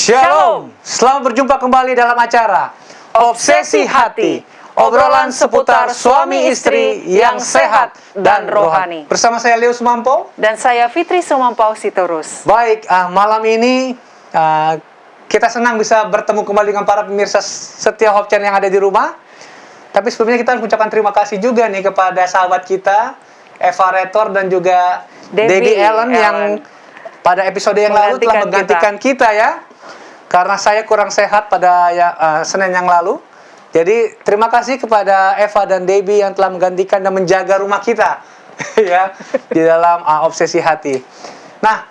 Shalom, selamat berjumpa kembali dalam acara Obsesi Hati, obrolan seputar suami istri yang sehat dan rohani. Bersama saya Leo Sumampau dan saya Fitri Sumampau Sitorus. Baik, malam ini kita senang bisa bertemu kembali dengan para pemirsa setia Hope Channel yang ada di rumah. Tapi sebelumnya kita mengucapkan terima kasih juga nih kepada sahabat kita Eva Retor dan juga Debbie Ellen yang pada episode yang lalu telah menggantikan kita ya. Karena saya kurang sehat pada Senin yang lalu. Jadi terima kasih kepada Eva dan Debbie yang telah menggantikan dan menjaga rumah kita ya di dalam obsesi hati. Nah,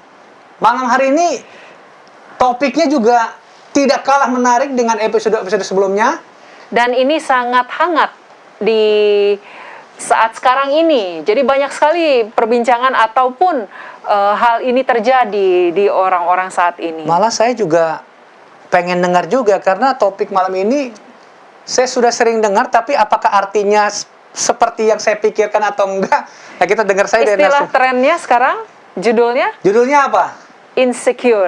malam hari ini topiknya juga tidak kalah menarik dengan episode-episode sebelumnya. Dan ini sangat hangat di saat sekarang ini. Jadi banyak sekali perbincangan ataupun hal ini terjadi di orang-orang saat ini. Malah saya juga pengen dengar juga karena topik malam ini saya sudah sering dengar, tapi apakah artinya seperti yang saya pikirkan atau enggak? Nah, kita dengar saya dari istilah trennya sekarang, judulnya apa? Insecure.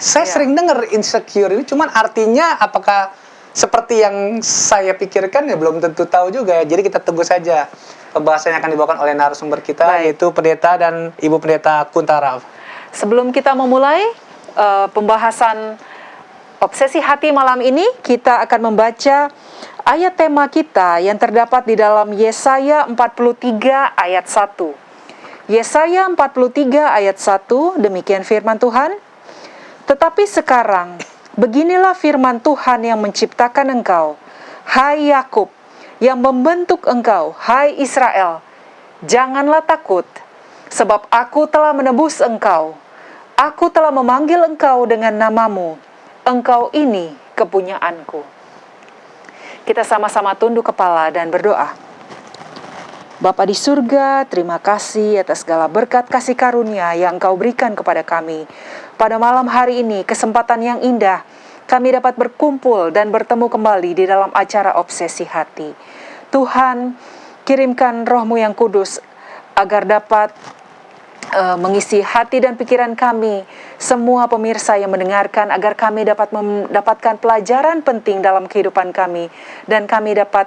Saya sering dengar insecure ini, cuman artinya apakah seperti yang saya pikirkan ya belum tentu tahu juga ya. Jadi kita tunggu saja pembahasan yang akan dibawakan oleh narasumber kita, yaitu Pendeta dan Ibu Pendeta Kuntara. Sebelum kita memulai pembahasan obsesi hati malam ini, kita akan membaca ayat tema kita yang terdapat di dalam Yesaya 43 ayat 1. Yesaya 43 ayat 1, demikian firman Tuhan. Tetapi sekarang, beginilah firman Tuhan yang menciptakan engkau, hai Yakub, yang membentuk engkau, hai Israel. Janganlah takut, sebab aku telah menebus engkau. Aku telah memanggil engkau dengan namamu. Engkau ini kepunyaanku. Kita sama-sama tunduk kepala dan berdoa. Bapa di surga, terima kasih atas segala berkat kasih karunia yang Engkau berikan kepada kami. Pada malam hari ini, kesempatan yang indah, kami dapat berkumpul dan bertemu kembali di dalam acara obsesi hati. Tuhan, kirimkan Roh-Mu yang kudus agar dapat mengisi hati dan pikiran kami, semua pemirsa yang mendengarkan, agar kami dapat mendapatkan pelajaran penting dalam kehidupan kami, dan kami dapat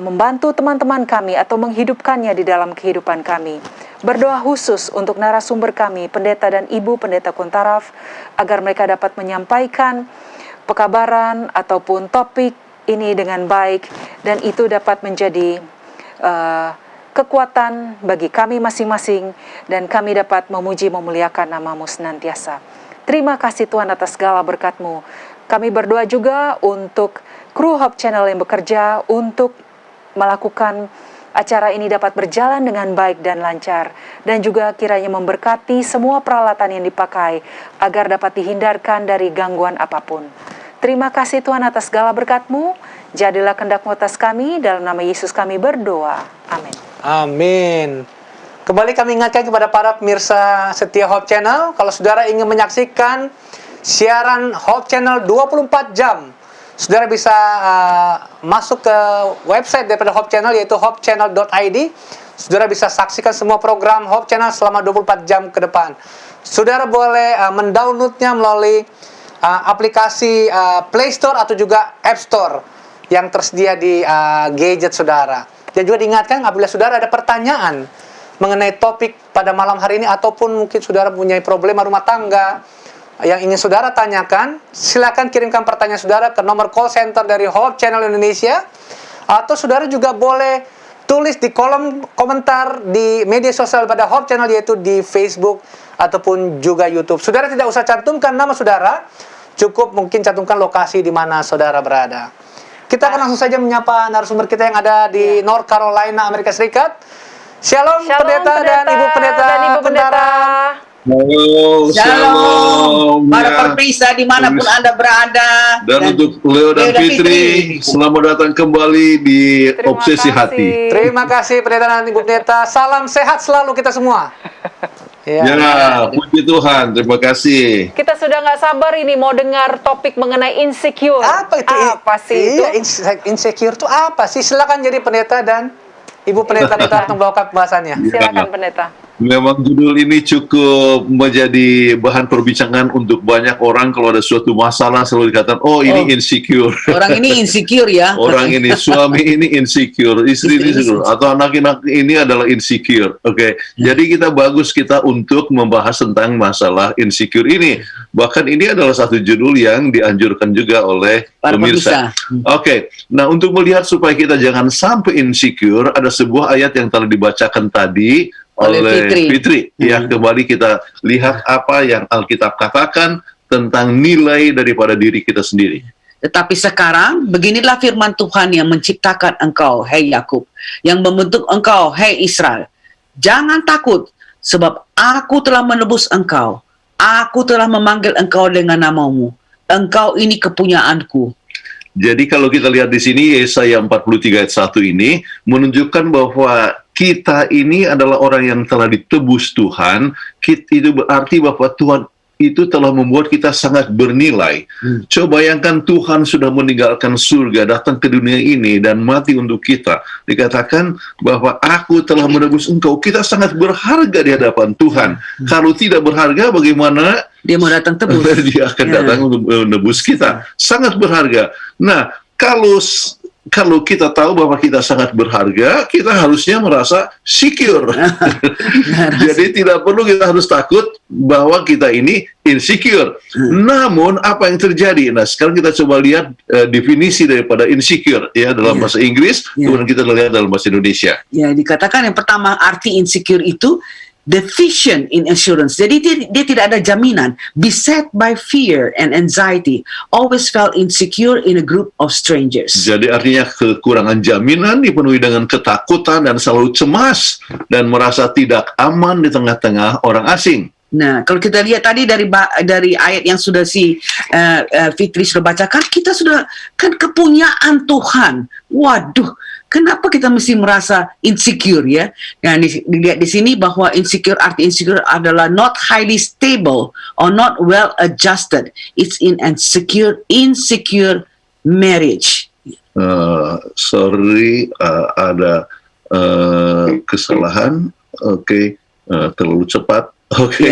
membantu teman-teman kami atau menghidupkannya di dalam kehidupan kami. Berdoa khusus untuk narasumber kami, Pendeta dan Ibu Pendeta Kuntaraf, agar mereka dapat menyampaikan pekabaran ataupun topik ini dengan baik, dan itu dapat menjadi kekuatan bagi kami masing-masing, dan kami dapat memuji memuliakan nama-Mu senantiasa. Terima kasih Tuhan atas segala berkat-Mu. Kami berdoa juga untuk kru Hope Channel yang bekerja untuk melakukan acara ini dapat berjalan dengan baik dan lancar, dan juga kiranya memberkati semua peralatan yang dipakai agar dapat dihindarkan dari gangguan apapun. Terima kasih Tuhan atas segala berkat-Mu. Jadilah kehendak-Mu atas kami, dalam nama Yesus kami berdoa. Amin. Amin. Kembali kami ingatkan kepada para pemirsa setia Hope Channel, kalau saudara ingin menyaksikan siaran Hope Channel 24 jam, saudara bisa masuk ke website daripada Hope Channel, yaitu hopechannel.id. Saudara bisa saksikan semua program Hope Channel selama 24 jam ke depan. Saudara boleh mendownloadnya melalui aplikasi Play Store atau juga App Store yang tersedia di gadget saudara. Dan juga diingatkan, apabila saudara ada pertanyaan mengenai topik pada malam hari ini, ataupun mungkin saudara punya problema rumah tangga yang ingin saudara tanyakan, silakan kirimkan pertanyaan saudara ke nomor call center dari Hope Channel Indonesia, atau saudara juga boleh tulis di kolom komentar di media sosial pada Hope Channel, yaitu di Facebook ataupun juga YouTube. Saudara tidak usah cantumkan nama saudara, cukup mungkin cantumkan lokasi di mana saudara berada. Kita akan langsung saja menyapa narasumber kita yang ada di North Carolina, Amerika Serikat. Shalom, Pendeta dan Ibu Pendeta Kuntara. Shalom, para perpisah dimanapun Anda berada. Dan untuk Leo dan Fitri, selamat datang kembali di Obsesi Hati. Terima kasih Pendeta dan Ibu Pendeta. Salam sehat selalu kita semua. Ya, puji Tuhan, terima kasih. Kita sudah nggak sabar ini mau dengar topik mengenai insecure. Apa itu? Apa sih itu? Insecure itu apa sih? Silakan jadi pendeta dan Ibu Pendeta kita untuk membawakan pembahasannya. Silakan Pendeta. Memang judul ini cukup menjadi bahan perbincangan untuk banyak orang. Kalau ada suatu masalah selalu dikatakan, oh ini insecure. Orang ini insecure ya. Orang ini, suami ini insecure, istri ini insecure, atau anak-anak ini adalah insecure. Oke, jadi kita untuk membahas tentang masalah insecure ini. Bahkan ini adalah satu judul yang dianjurkan juga oleh Para pemirsa. Oke, nah untuk melihat supaya kita jangan sampai insecure, ada sebuah ayat yang telah dibacakan tadi oleh Fitri. Ya, kembali kita lihat apa yang Alkitab katakan tentang nilai daripada diri kita sendiri. Tetapi sekarang, beginilah firman Tuhan yang menciptakan engkau, hai Yakub, yang membentuk engkau, hai Israel. Jangan takut, sebab aku telah menebus engkau. Aku telah memanggil engkau dengan namamu. Engkau ini kepunyaanku. Jadi kalau kita lihat di sini, Yesaya 43 ayat 1 ini menunjukkan bahwa kita ini adalah orang yang telah ditebus Tuhan. Itu berarti bahwa Tuhan itu telah membuat kita sangat bernilai. Coba bayangkan Tuhan sudah meninggalkan surga, datang ke dunia ini dan mati untuk kita. Dikatakan bahwa aku telah menebus engkau. Kita sangat berharga di hadapan Tuhan. Kalau tidak berharga, bagaimana Dia mau datang tebus? Dia akan datang untuk menebus kita. Sangat berharga. Nah, kalau kita tahu bahwa kita sangat berharga, kita harusnya merasa secure. Jadi tidak perlu kita harus takut bahwa kita ini insecure. Namun apa yang terjadi? Nah, sekarang kita coba lihat definisi daripada insecure ya dalam bahasa Inggris, kemudian kita lihat dalam bahasa Indonesia. Ya, dikatakan yang pertama arti insecure itu deficient in assurance. Jadi dia tidak ada jaminan. Beset by fear and anxiety. Always felt insecure in a group of strangers. Jadi artinya kekurangan jaminan, dipenuhi dengan ketakutan dan selalu cemas dan merasa tidak aman di tengah-tengah orang asing. Nah, kalau kita lihat tadi dari ayat yang sudah Fitri sudah bacakan, kita sudah kan kepunyaan Tuhan. Waduh, kenapa kita mesti merasa insecure ya? Nah, dilihat di sini bahwa arti insecure adalah not highly stable or not well adjusted. It's in insecure marriage. Ada kesalahan. Oke, terlalu cepat. Oke.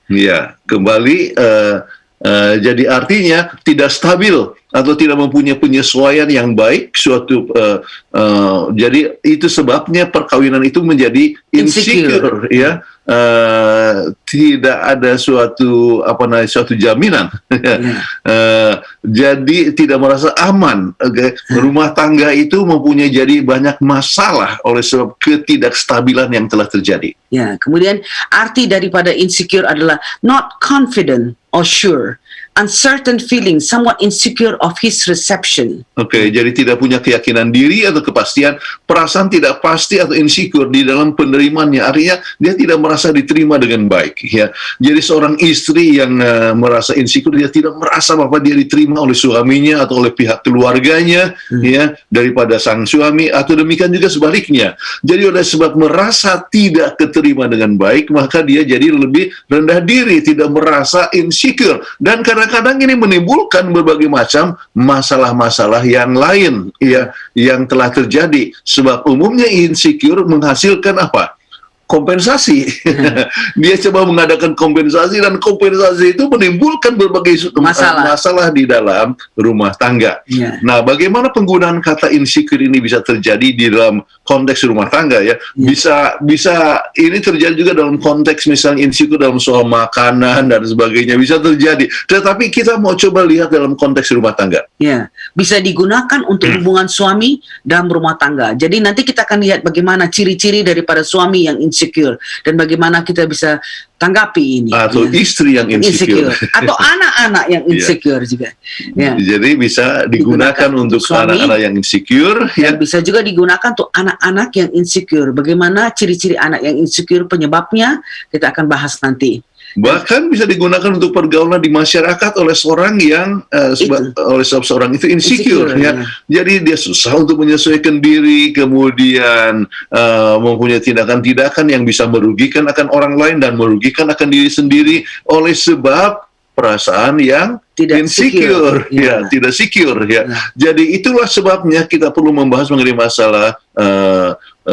Ya, kembali. Jadi artinya tidak stabil atau tidak mempunyai penyesuaian yang baik jadi itu sebabnya perkawinan itu menjadi insecure ya. Tidak ada suatu jaminan. Jadi tidak merasa aman. Rumah tangga itu mempunyai jadi banyak masalah oleh sebab ketidakstabilan yang telah terjadi. Ya, kemudian arti daripada insecure adalah not confident or sure, uncertain feeling, somewhat insecure of his reception. Jadi tidak punya keyakinan diri atau kepastian, perasaan tidak pasti atau insecure di dalam penerimaannya. Artinya dia tidak merasa diterima dengan baik. Ya, jadi seorang istri yang merasa insecure, dia tidak merasa bahwa dia diterima oleh suaminya atau oleh pihak keluarganya, ya, daripada sang suami. Atau demikian juga sebaliknya. Jadi oleh sebab merasa tidak keterima dengan baik, maka dia jadi lebih rendah diri, tidak merasa insecure. Dan kadang-kadang ini menimbulkan berbagai macam masalah-masalah yang lain ya yang telah terjadi. Sebab umumnya insecure menghasilkan apa? Kompensasi. Dia coba mengadakan kompensasi dan kompensasi itu menimbulkan berbagai masalah di dalam rumah tangga. Nah, bagaimana penggunaan kata insecure ini bisa terjadi di dalam konteks rumah tangga ya? Bisa ini terjadi juga dalam konteks misalnya insecure dalam soal makanan dan sebagainya, bisa terjadi. Tetapi kita mau coba lihat dalam konteks rumah tangga. Ya, bisa digunakan untuk hubungan suami dalam rumah tangga. Jadi nanti kita akan lihat bagaimana ciri-ciri daripada suami yang insecure dan bagaimana kita bisa tanggapi ini. Atau istri yang insecure. Atau anak-anak yang insecure juga. Ya. Jadi bisa digunakan untuk anak-anak yang insecure. Dan bisa juga digunakan untuk anak-anak yang insecure. Bagaimana ciri-ciri anak yang insecure, penyebabnya kita akan bahas nanti. Bahkan bisa digunakan untuk pergaulan di masyarakat oleh seorang yang seorang itu insecure ya. Jadi dia susah untuk menyesuaikan diri, kemudian mempunyai tindakan-tindakan yang bisa merugikan akan orang lain dan merugikan akan diri sendiri oleh sebab perasaan yang tidak insecure, tidak secure ya. Jadi itulah sebabnya kita perlu membahas mengenai masalah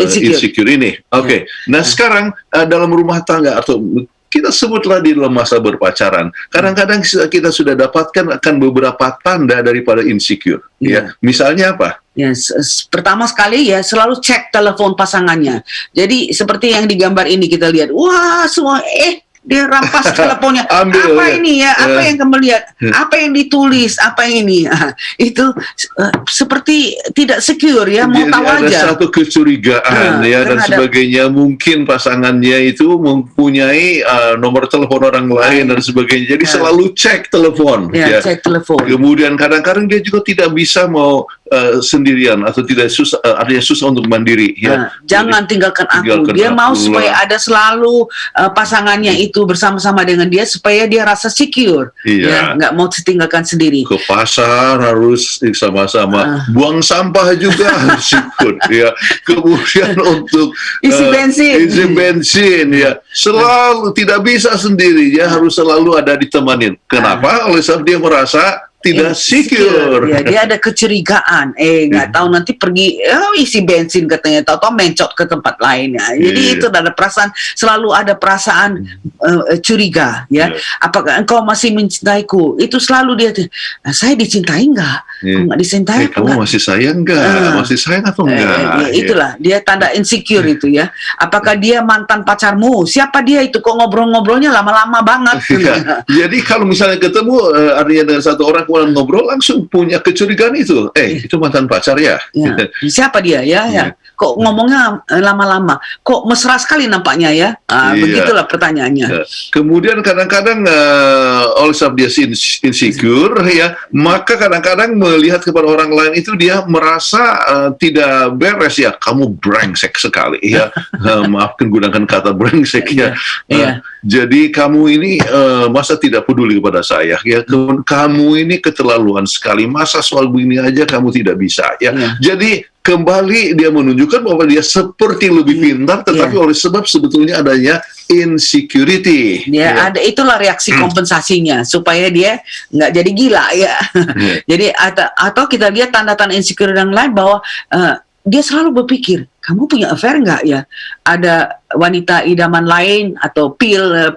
insecure ini. Oke. Nah, sekarang dalam rumah tangga atau kita sebutlah di dalam masa berpacaran, kadang-kadang kita sudah dapatkan akan beberapa tanda daripada insecure. Ya, misalnya apa? Ya, pertama sekali ya selalu cek telepon pasangannya. Jadi seperti yang digambar ini kita lihat, wah semua dia rampas teleponnya. Ambil, apa ya. ini ya? Apa yang kamu lihat? Apa yang ditulis? Apa yang ini? Itu seperti tidak secure ya, mau Jadi tahu ada aja. satu kecurigaan ya dan sebagainya. Mungkin pasangannya itu mempunyai nomor telepon orang lain dan sebagainya. Jadi selalu cek telepon. Ya, cek telepon. Kemudian kadang-kadang dia juga tidak bisa mau sendirian atau tidak susah, artinya susah untuk mandiri. Ya. Jangan tinggalkan aku. tinggalkan Dia mau aku supaya lah. ada selalu pasangannya itu bersama-sama dengan dia supaya dia rasa secure. Iya. Ya, nggak mau tinggalkan sendiri. Ke pasar harus sama-sama, buang sampah juga harus ikut ya. Kemudian untuk Isi bensin. ya, selalu tidak bisa sendiri, ya harus selalu ada ditemanin. Kenapa? Oleh sebab dia merasa tidak secure. Ya, dia ada kecurigaan. Nggak tahu nanti pergi isi bensin katanya, tahu-tahu mencot ke tempat lain ya. Jadi itu ada perasaan, selalu ada perasaan curiga ya. Apakah engkau masih mencintaiku? Itu selalu dia, saya dicintai enggak? Enggak dicintai kamu masih sayang enggak? Masih sayang atau enggak? Itulah dia tanda insecure itu ya. Apakah dia mantan pacarmu? Siapa dia itu? Kok ngobrol-ngobrolnya lama-lama banget? Jadi kalau misalnya ketemu artinya dengan satu orang kemudian ngobrol langsung punya kecurigaan itu. Itu mantan pacar ya? Siapa dia ya? Kok ngomongnya lama-lama? Kok mesra sekali nampaknya ya? Begitulah pertanyaannya. Kemudian kadang-kadang oleh sebab dia insecure ya, maka kadang-kadang melihat kepada orang lain itu dia merasa tidak beres ya. Kamu brengsek sekali ya. Maafkan gunakan kata brengsek ya. Jadi kamu ini masa tidak peduli kepada saya ya. Kamu ini keterlaluan sekali. Masa soal begini aja kamu tidak bisa ya. Jadi kembali dia menunjukkan bahwa dia seperti lebih pintar, tetapi oleh sebab sebetulnya adanya insecurity. Ada itulah reaksi kompensasinya supaya dia nggak jadi gila ya. Jadi atau kita lihat tanda-tanda insecure yang lain bahwa dia selalu berpikir, kamu punya affair nggak ya? Ada wanita idaman lain atau pria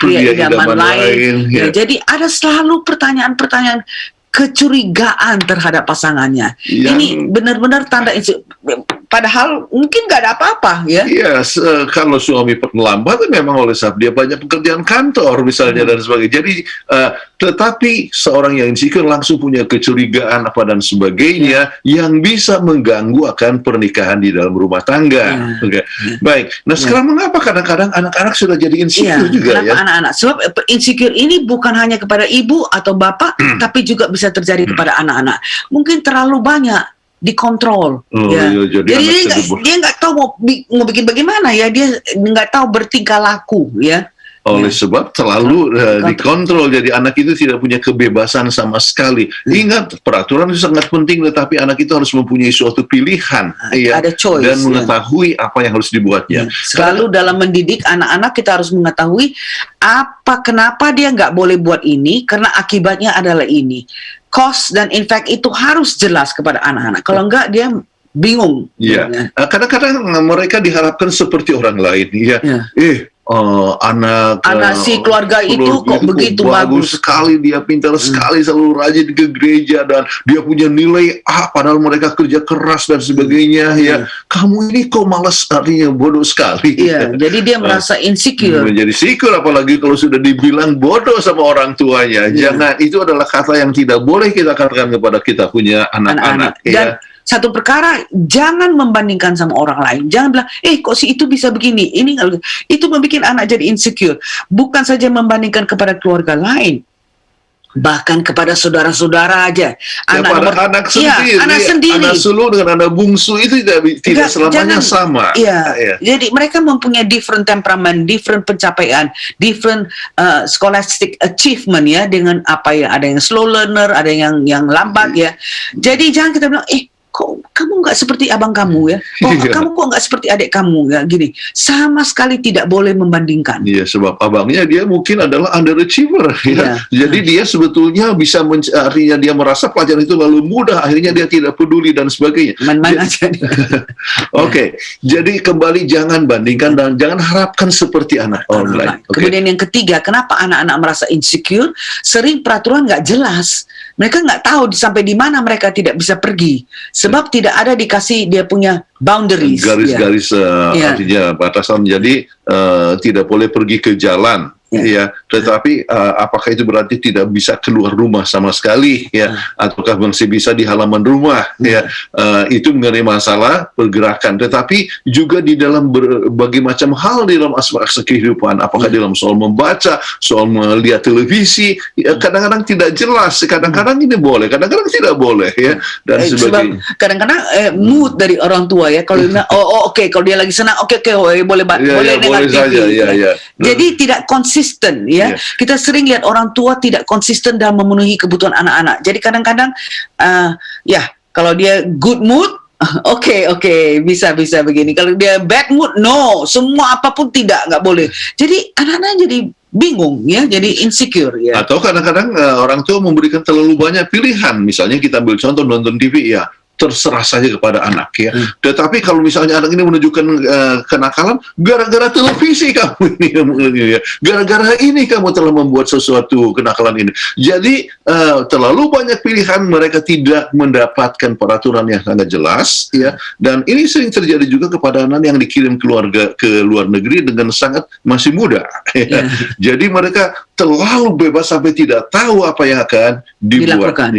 idaman lain. Jadi ada selalu pertanyaan-pertanyaan kecurigaan terhadap pasangannya. Ini benar-benar tanda padahal mungkin nggak ada apa-apa ya. Iya, kalau suami terlambat memang oleh sebab dia banyak pekerjaan kantor misalnya dan sebagainya. Jadi tetapi seorang yang insecure langsung punya kecurigaan apa dan sebagainya yang bisa mengganggu akan pernikahan di dalam rumah tangga. Baik. Nah, sekarang mengapa kadang-kadang anak-anak sudah jadi insecure juga kenapa anak-anak? Sebab insecure ini bukan hanya kepada ibu atau bapak, tapi juga bisa terjadi kepada anak-anak. Mungkin terlalu banyak dikontrol. Jadi dia nggak tahu mau bikin bagaimana ya. Dia nggak tahu bertingkah laku ya. Oleh sebab terlalu dikontrol, jadi anak itu tidak punya kebebasan sama sekali. Ingat, peraturan itu sangat penting, tetapi anak itu harus mempunyai suatu pilihan, ada choice, dan mengetahui apa yang harus dibuatnya. Selalu dalam mendidik anak-anak kita harus mengetahui kenapa dia nggak boleh buat ini, karena akibatnya adalah ini. Cause dan effect itu harus jelas kepada anak-anak. Kalau enggak dia bingung. Kadang-kadang mereka diharapkan seperti orang lain. Anak si keluarga itu kok begitu bagus sekali, dia pintar sekali, selalu rajin ke gereja dan dia punya nilai A padahal mereka kerja keras dan sebagainya. Kamu ini kok malas, artinya bodoh sekali. Jadi dia merasa insecure. Menjadi insecure apalagi kalau sudah dibilang bodoh sama orang tuanya. Jangan, itu adalah kata yang tidak boleh kita katakan kepada kita punya anak-anak. Dan satu perkara, jangan membandingkan sama orang lain. Jangan bilang, kok si itu bisa begini, ini nggak. Itu membuat anak jadi insecure. Bukan saja membandingkan kepada keluarga lain, bahkan kepada saudara-saudara aja. Anak sendiri, anak sulung dengan anak bungsu itu tidak selamanya sama. Jadi mereka mempunyai different temperament, different pencapaian, different scholastic achievement ya. Dengan apa ya? Ada yang slow learner, ada yang lambat ya. Jadi jangan kita bilang, kok kamu nggak seperti abang kamu ya, kamu kok nggak seperti adik kamu ya, gini. Sama sekali tidak boleh membandingkan. Iya, sebab abangnya dia mungkin adalah underachiever ya. Jadi dia sebetulnya bisa artinya dia merasa pelajaran itu lalu mudah, akhirnya dia tidak peduli dan sebagainya. Main-main aja. Oke, jadi kembali jangan bandingkan dan jangan harapkan seperti anak online. Kemudian yang ketiga, kenapa anak-anak merasa insecure? Sering peraturan nggak jelas. Mereka nggak tahu sampai di mana mereka tidak bisa pergi. Sebab tidak ada dikasih dia punya boundaries. Garis-garis artinya batasan. Jadi tidak boleh pergi ke jalan. Ya, tetapi apakah itu berarti tidak bisa keluar rumah sama sekali ya, ataukah masih bisa di halaman rumah ya? Itu mengenai masalah pergerakan, tetapi juga di dalam berbagai macam hal di dalam aspek kehidupan, apakah di dalam soal membaca, soal melihat televisi, ya, kadang-kadang tidak jelas, kadang-kadang ini boleh, kadang-kadang tidak boleh ya, dan sebagainya. Kadang-kadang mood dari orang tua ya, kalau oke, kalau dia lagi senang, oke, boleh saja, ya. Jadi tidak konsisten ya. Kita sering lihat orang tua tidak konsisten dalam memenuhi kebutuhan anak-anak. Jadi kadang-kadang kalau dia good mood, oke, bisa begini. Kalau dia bad mood, no, semua apapun nggak boleh. Jadi anak-anak jadi bingung ya, jadi insecure ya. Atau kadang-kadang orang tua memberikan terlalu banyak pilihan. Misalnya kita ambil contoh nonton TV ya, terserah saja kepada anak ya. Tetapi kalau misalnya anak ini menunjukkan kenakalan, gara-gara televisi kamu ini, gara-gara ini kamu telah membuat sesuatu kenakalan ini. Jadi terlalu banyak pilihan, mereka tidak mendapatkan peraturan yang sangat jelas ya. Dan ini sering terjadi juga kepada anak yang dikirim keluarga ke luar negeri dengan sangat masih muda. Ya. Jadi mereka terlalu bebas sampai tidak tahu apa yang akan dilakukan.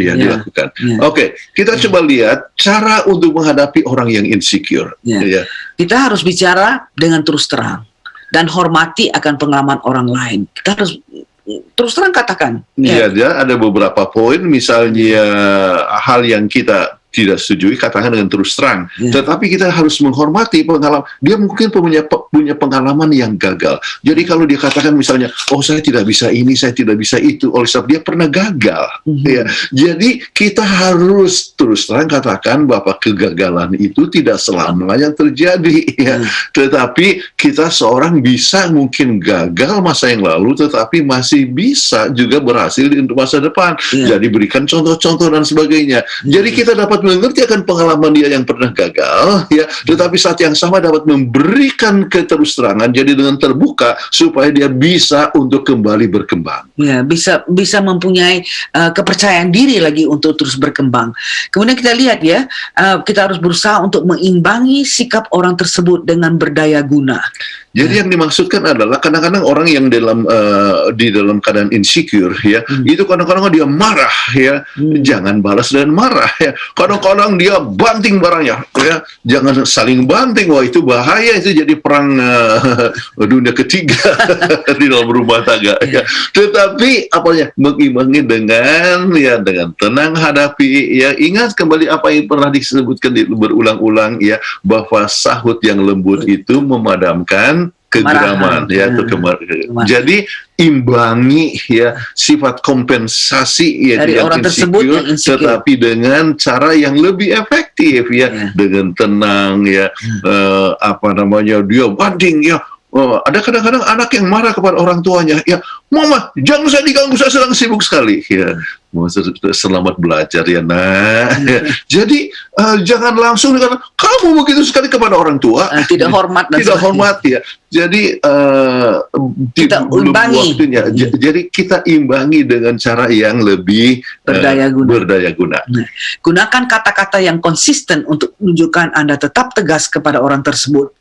Oke, kita coba lihat cara untuk menghadapi orang yang insecure. Ya. Kita harus bicara dengan terus terang dan hormati akan pengalaman orang lain. Kita harus terus terang katakan. Iya, ada beberapa poin, misalnya hal yang kita tidak setujui, katakan dengan terus terang. Tetapi kita harus menghormati pengalaman. Dia mungkin punya pengalaman yang gagal. Jadi kalau dia katakan misalnya, saya tidak bisa ini, saya tidak bisa itu, oleh sebab dia pernah gagal. Ya. Jadi kita harus terus terang katakan bahwa kegagalan itu tidak selamanya terjadi. Ya. Tetapi kita seorang bisa mungkin gagal masa yang lalu, tetapi masih bisa juga berhasil di masa depan. Jadi berikan contoh-contoh dan sebagainya. Jadi kita dapat mengerti akan pengalaman dia yang pernah gagal, ya, tetapi saat yang sama dapat memberikan keterus-terangan, jadi dengan terbuka supaya dia bisa untuk kembali berkembang. Ya, bisa mempunyai kepercayaan diri lagi untuk terus berkembang. Kemudian kita lihat ya, kita harus berusaha untuk mengimbangi sikap orang tersebut dengan berdaya guna. Jadi yang dimaksudkan adalah kadang-kadang orang yang di dalam keadaan insecure ya, itu kadang-kadang dia marah ya, jangan balas dan marah ya. Kadang-kadang dia banting barangnya ya, jangan saling banting, wah itu bahaya, itu jadi perang dunia ketiga di dalam rumah tangga ya. Tetapi mengimbangi dengan tenang hadapi ya, ingat kembali apa yang pernah disebutkan berulang-ulang ya, bahwa sahut yang lembut itu memadamkan kegeraman ya, jadi imbangi ya sifat kompensasi ya dari yang orang tersebut yang insecure, tetapi dengan cara yang lebih efektif ya, dengan tenang ya, dia banding ya. Ada kadang-kadang anak yang marah kepada orang tuanya, ya, Mama, jangan saya diganggu, saya sedang sibuk sekali. Ya, selamat belajar ya, nak. Jadi jangan langsung dikatakan kamu begitu sekali kepada orang tua. Tidak hormat dan tidak hormat ya. Jadi kita belum imbangi. Waktunya. Jadi kita imbangi dengan cara yang lebih berdaya guna. Nah, gunakan kata-kata yang konsisten untuk menunjukkan Anda tetap tegas kepada orang tersebut.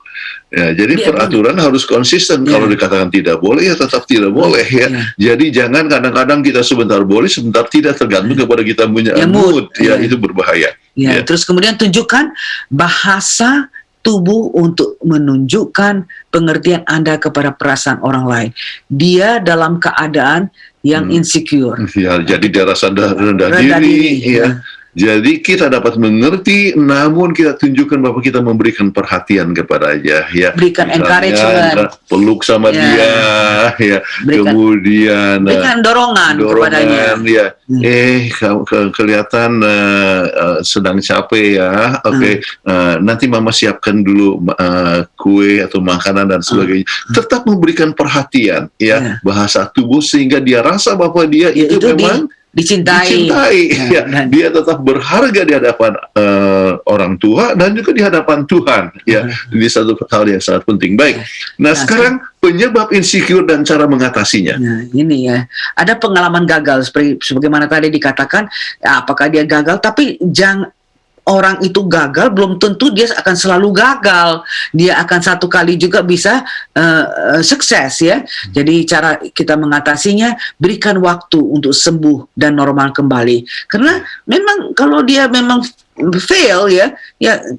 Ya, jadi peraturan harus konsisten. Kalau dikatakan tidak boleh, ya tetap tidak boleh ya. Jadi jangan kadang-kadang kita sebentar boleh, sebentar tidak, tergantung kepada kita punya mood. Ya, itu berbahaya. Ya. Terus kemudian tunjukkan bahasa tubuh untuk menunjukkan pengertian Anda kepada perasaan orang lain. Dia dalam keadaan yang insecure. Ya, jadi dia rasa rendah diri. Ya. Jadi kita dapat mengerti, namun kita tunjukkan bahwa kita memberikan perhatian kepadanya, ya. Berikan Misalnya, encouragement. peluk sama Ya. dia, ya. Berikan- Kemudian Berikan dorongan kepadanya. ya. Kelihatan sedang capek ya. Oke, nanti mama siapkan dulu kue atau makanan dan sebagainya. Tetap memberikan perhatian, ya, bahasa tubuh sehingga dia rasa bahwa dia Ya, itu memang dicintai. ya. dan- Dia tetap berharga di hadapan orang tua dan juga di hadapan Tuhan, ya. Ini satu hal yang sangat penting. Baik. Nah, sekarang penyebab insecure dan cara mengatasinya. Nah, ini ya, ada pengalaman gagal sebagaimana tadi dikatakan, ya, apakah dia gagal? Tapi orang itu gagal belum tentu dia akan selalu gagal. Dia akan satu kali juga bisa sukses, ya. Jadi cara kita mengatasinya, berikan waktu untuk sembuh dan normal kembali. Karena memang kalau dia memang fail, ya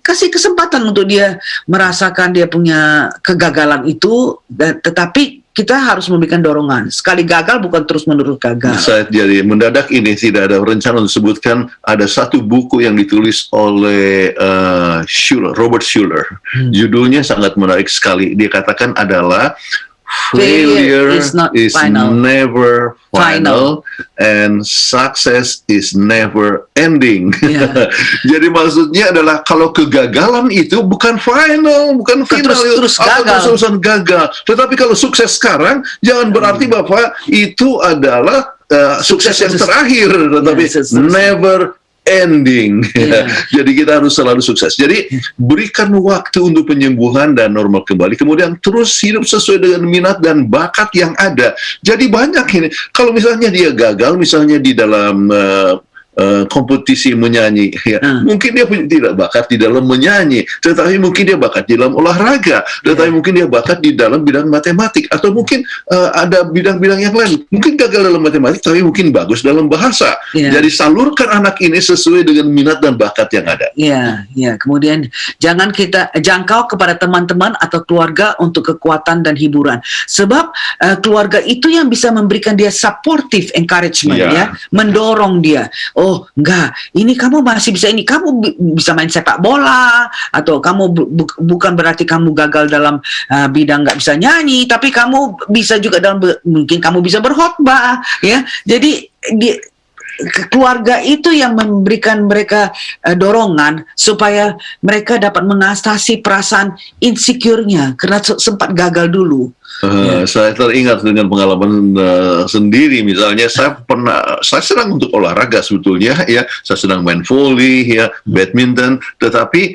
kasih kesempatan untuk dia merasakan dia punya kegagalan itu, tetapi kita harus memberikan dorongan. Sekali gagal bukan terus-menerus gagal. Saya jadi mendadak ini tidak ada rencana untuk sebutkan, ada satu buku yang ditulis oleh Robert Schuller. Judulnya sangat menarik sekali. Dia katakan adalah failure is not is final. never final and success is never ending. Yeah. Jadi maksudnya adalah kalau kegagalan itu bukan final, bukan final, terus gagal. terus-terusan gagal. Tetapi kalau sukses sekarang jangan berarti bahwa itu adalah sukses yang terakhir, tetapi never ending. Yeah. Jadi kita harus selalu sukses. Jadi berikan waktu untuk penyembuhan dan normal kembali. Kemudian terus hidup sesuai dengan minat dan bakat yang ada. Jadi banyak ini. Kalau misalnya dia gagal, misalnya di dalam kompetisi menyanyi, ya. Mungkin dia tidak bakat di dalam menyanyi, tetapi mungkin dia bakat di dalam olahraga, tetapi mungkin dia bakat di dalam bidang matematik, atau mungkin ada bidang-bidang yang lain. Mungkin gagal dalam matematik, tapi mungkin bagus dalam bahasa. Jadi salurkan anak ini sesuai dengan minat dan bakat yang ada. Ya. Kemudian jangan kita jangkau kepada teman-teman atau keluarga untuk kekuatan dan hiburan, sebab keluarga itu yang bisa memberikan dia supportive encouragement, ya, mendorong dia. Oh, enggak, ini kamu masih bisa, ini kamu bisa main sepak bola, atau kamu bukan berarti kamu gagal dalam bidang nggak bisa nyanyi, tapi kamu bisa juga dalam mungkin kamu bisa berkhotbah, ya. Jadi keluarga itu yang memberikan mereka dorongan supaya mereka dapat mengatasi perasaan insecure-nya karena sempat gagal dulu. Saya teringat dengan pengalaman sendiri. Misalnya saya sedang untuk olahraga sebetulnya, ya, saya sedang main volley, ya, badminton, tetapi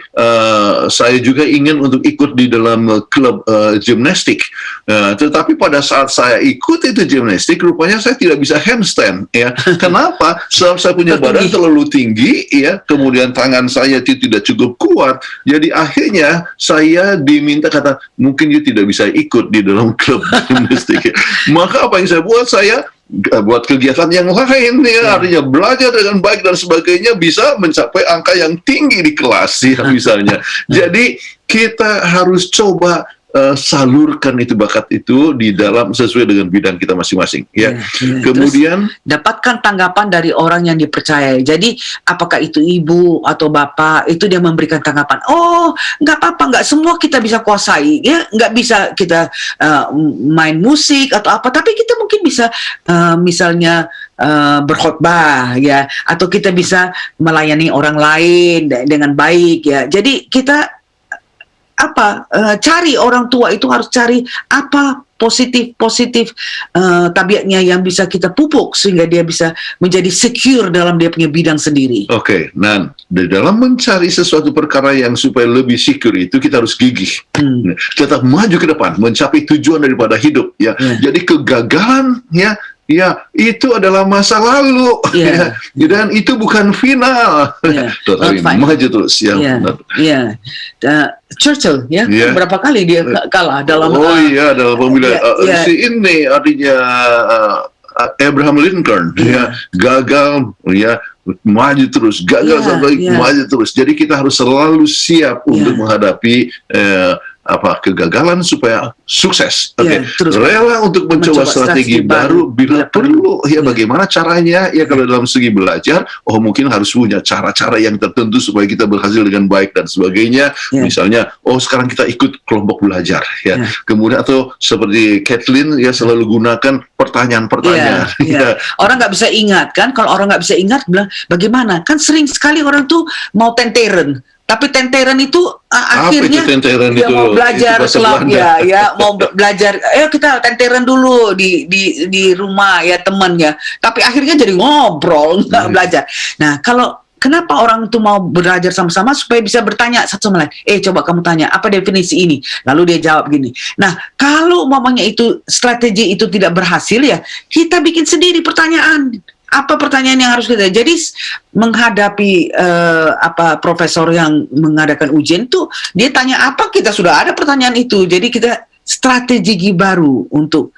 saya juga ingin untuk ikut di dalam klub gimnastik. Tetapi pada saat saya ikut itu gimnastik, rupanya saya tidak bisa handstand, ya. Kenapa? Sebab saya punya badan terlalu tinggi, ya, kemudian tangan saya tidak cukup kuat. Jadi akhirnya saya diminta, kata mungkin you tidak bisa ikut di dalam klub gimnastik. Maka apa yang saya buat? Saya buat kegiatan yang lain, ya, artinya belajar dengan baik dan sebagainya, bisa mencapai angka yang tinggi di kelas, ya, misalnya. Jadi kita harus coba salurkan itu bakat itu di dalam sesuai dengan bidang kita masing-masing, ya. Kemudian terus, dapatkan tanggapan dari orang yang dipercayai. Jadi apakah itu ibu atau bapak, itu dia memberikan tanggapan. Oh, nggak apa-apa, nggak semua kita bisa kuasai, ya, nggak bisa kita main musik atau apa, tapi kita mungkin bisa misalnya berkhotbah, ya, atau kita bisa melayani orang lain dengan baik, ya. Jadi kita cari, orang tua itu harus cari apa positif tabiatnya yang bisa kita pupuk sehingga dia bisa menjadi secure dalam dia punya bidang sendiri. Oke, nah, di dalam mencari sesuatu perkara yang supaya lebih secure itu kita harus gigih, tetap maju ke depan, mencapai tujuan daripada hidup, ya. Jadi kegagalan, ya, itu adalah masa lalu, ya, dan itu bukan final. Tetapi maju terus, ya. Churchill, ya, berapa kali dia kalah dalam dalam pemilihan si ini, artinya Abraham Lincoln, ya, gagal, ya, maju terus, gagal sampai maju terus. Jadi kita harus selalu siap untuk menghadapi kegagalan supaya sukses. Ya, terus Rela untuk mencoba strategi baru bila perlu. Ya, bagaimana caranya? Ya, kalau dalam segi belajar, mungkin harus punya cara-cara yang tertentu supaya kita berhasil dengan baik dan sebagainya. Ya. Misalnya, sekarang kita ikut kelompok belajar. Ya. Kemudian atau seperti Kathleen ya selalu gunakan pertanyaan-pertanyaan. Ya. Orang nggak bisa ingat kan? Kalau orang nggak bisa ingat, bilang bagaimana? Kan sering sekali orang tuh mau tenteren. Tapi tenteren itu akhirnya dia mau belajar mau belajar. Kita tenteren dulu di rumah ya temannya. Tapi akhirnya jadi ngobrol nggak belajar. Nah, kenapa orang itu mau belajar sama-sama supaya bisa bertanya satu sama lain. Coba kamu tanya apa definisi ini. Lalu dia jawab gini. Nah, kalau umpamanya itu strategi itu tidak berhasil ya, kita bikin sendiri pertanyaan. Apa pertanyaan yang harus kita? Jadi menghadapi profesor yang mengadakan ujian tuh dia tanya apa, kita sudah ada pertanyaan itu. Jadi kita strategi baru untuk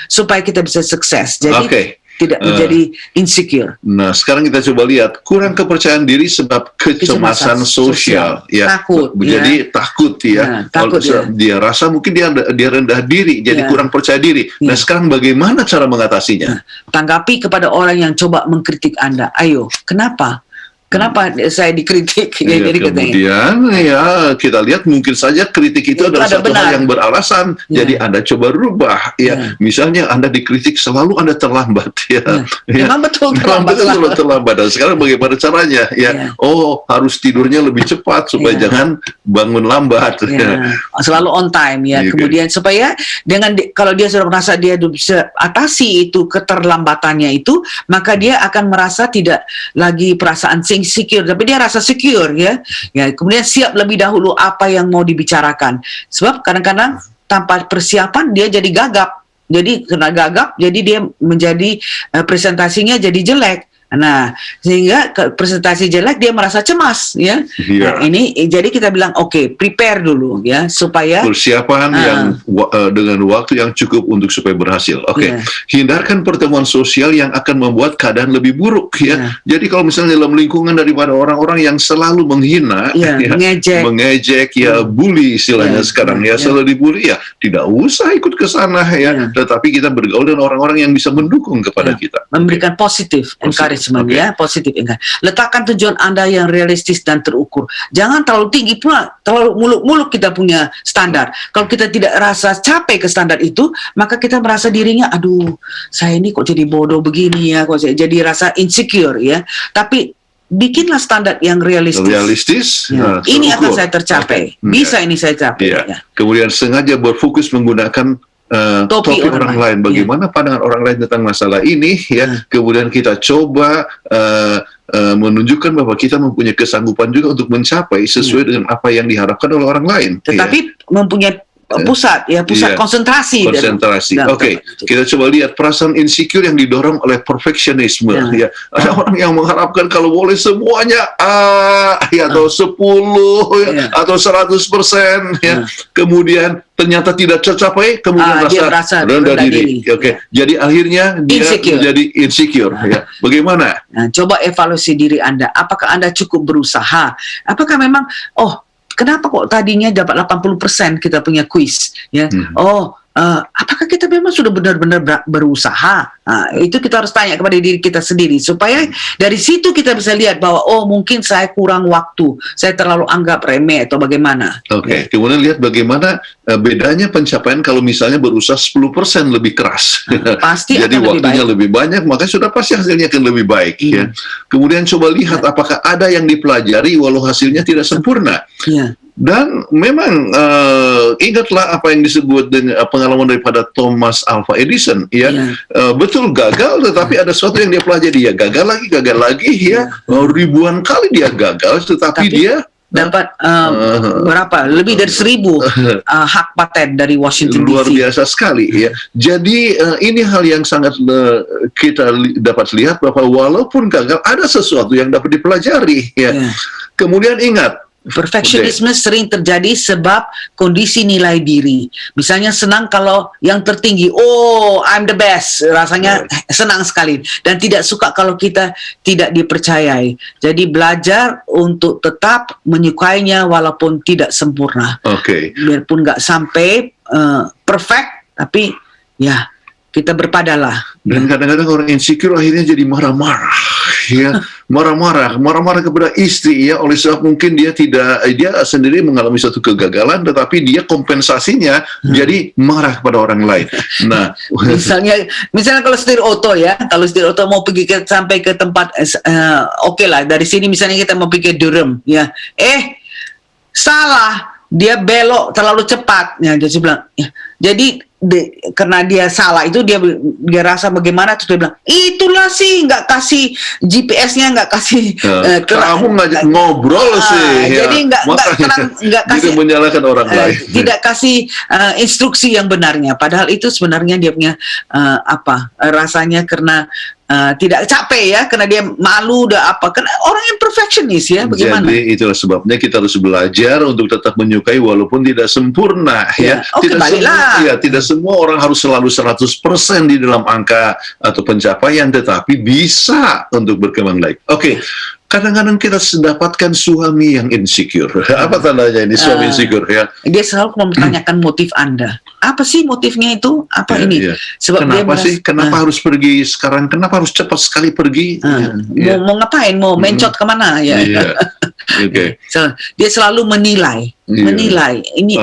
supaya kita bisa sukses. Jadi tidak menjadi insecure. Nah, sekarang kita coba lihat kurang kepercayaan diri sebab kecemasan sosial. Ya. Takut. Jadi takut ya. Takut, dia rasa mungkin dia rendah diri, jadi kurang percaya diri. Nah, sekarang bagaimana cara mengatasinya? Tanggapi kepada orang yang coba mengkritik Anda. Ayo, kenapa saya dikritik? Jadi kemudian kita lihat mungkin saja kritik itu adalah satu hal yang beralasan. Jadi Anda coba rubah ya. Misalnya Anda dikritik selalu Anda terlambat ya. Memang betul terlambat. Dan sekarang bagaimana caranya ya? Harus tidurnya lebih cepat supaya jangan bangun lambat. Selalu on time ya. Kemudian supaya kalau dia sudah merasa dia bisa atasi itu keterlambatannya itu, maka dia akan merasa tidak lagi perasaan insecure, tapi dia rasa secure ya. Kemudian siap lebih dahulu apa yang mau dibicarakan. Sebab kadang-kadang tanpa persiapan dia jadi gagap. Jadi kena gagap, jadi dia menjadi presentasinya jadi jelek. Nah, sehingga presentasi jelek dia merasa cemas ya. Nah, ini jadi kita bilang prepare dulu ya supaya persiapan yang dengan waktu yang cukup untuk supaya berhasil. Hindarkan pertemuan sosial yang akan membuat keadaan lebih buruk ya. Jadi kalau misalnya dalam lingkungan daripada orang-orang yang selalu menghina, mengejek ya, bully istilahnya sekarang selalu dibully ya, tidak usah ikut ke sana ya. Tetapi kita bergaul dengan orang-orang yang bisa mendukung kepada kita. Memberikan positif encouragement. Positif enggak. Letakkan tujuan Anda yang realistis dan terukur. Jangan terlalu tinggi pula, terlalu muluk-muluk kita punya standar. Kalau kita tidak rasa capek ke standar itu, maka kita merasa dirinya, aduh, saya ini kok jadi bodoh begini ya, kok jadi rasa insecure ya. Tapi bikinlah standar yang realistis. Ini akan saya tercapai. Bisa ini saya capai. Ya. Kemudian sengaja berfokus menggunakan topik orang lain. Bagaimana pandangan orang lain tentang masalah ini ya. Kemudian kita coba menunjukkan bahwa kita mempunyai kesanggupan juga untuk mencapai sesuai dengan apa yang diharapkan oleh orang lain. Tetapi mempunyai pusat konsentrasi. Kita coba lihat perasaan insecure yang didorong oleh perfeksionisme ya. Ada orang yang mengharapkan kalau boleh semuanya atau 10 atau 100% ya. Kemudian ternyata tidak tercapai, kemudian rasa rendah diri. Jadi akhirnya dia menjadi insecure ya. Bagaimana? Coba evaluasi diri Anda. Apakah Anda cukup berusaha? Apakah memang kenapa kok tadinya dapat 80% kita punya kuis ya? Apakah kita memang sudah benar-benar berusaha? Itu kita harus tanya kepada diri kita sendiri supaya dari situ kita bisa lihat bahwa mungkin saya kurang waktu, saya terlalu anggap remeh atau bagaimana. Kemudian lihat bagaimana bedanya pencapaian kalau misalnya berusaha 10% lebih keras. Pasti jadi akan waktunya lebih banyak, maka sudah pasti hasilnya akan lebih baik ya. Kemudian coba lihat apakah ada yang dipelajari walau hasilnya tidak sempurna. Dan memang ingatlah apa yang disebut dengan pengalaman daripada Thomas Alva Edison ya. Betul gagal, tetapi ada sesuatu yang dia pelajari ya. Gagal lagi ya. Ribuan kali dia gagal, tetapi dia dapat berapa? Lebih dari 1.000 hak paten dari Washington DC. Luar biasa sekali ya. Jadi ini hal yang sangat kita dapat lihat bahwa walaupun gagal ada sesuatu yang dapat dipelajari ya. Kemudian ingat Perfeksionisme sering terjadi sebab kondisi nilai diri. Misalnya senang kalau yang tertinggi, oh I'm the best, rasanya senang sekali. Dan tidak suka kalau kita tidak dipercayai. Jadi belajar untuk tetap menyukainya walaupun tidak sempurna. Oke. Biarpun nggak sampai perfect, tapi ya kita berpadalah. Dan kadang-kadang orang insecure akhirnya jadi marah-marah, ya, marah-marah kepada istri, ya, oleh sebab mungkin dia sendiri mengalami suatu kegagalan, tetapi dia kompensasinya jadi marah kepada orang lain. Nah, misalnya kalau setir oto, ya, kalau setir oto mau pergi sampai ke tempat, oke lah, dari sini misalnya kita mau pergi ke Durham, ya, salah, dia belok terlalu cepat, ya, dia bilang, ya, jadi karena dia salah itu dia rasa bagaimana, terus dia bilang itulah sih nggak kasih GPS-nya, nggak kasih kamu ngajak ngobrol sih, ya. Jadi nggak kasih menyalahkan orang lain, tidak kasih instruksi yang benarnya, padahal itu sebenarnya dia punya rasanya karena tidak capek, ya, karena dia malu karena orang yang perfectionist, ya, bagaimana? Jadi itulah sebabnya kita harus belajar untuk tetap menyukai walaupun tidak sempurna, ya. Tidak semua orang harus selalu 100% di dalam angka atau pencapaian, tetapi bisa untuk berkembang baik. Oke. Kadang-kadang kita dapatkan suami yang insecure. Apa tandanya ini suami insecure, ya? Dia selalu mempertanyakan motif Anda. Apa sih motifnya itu? Apa ini? Ya. Sebab kenapa sih? Kenapa harus pergi sekarang? Kenapa harus cepat sekali pergi? Mau ngapain? Mau mencot kemana? Ya. Okay. Dia selalu menilai ini ini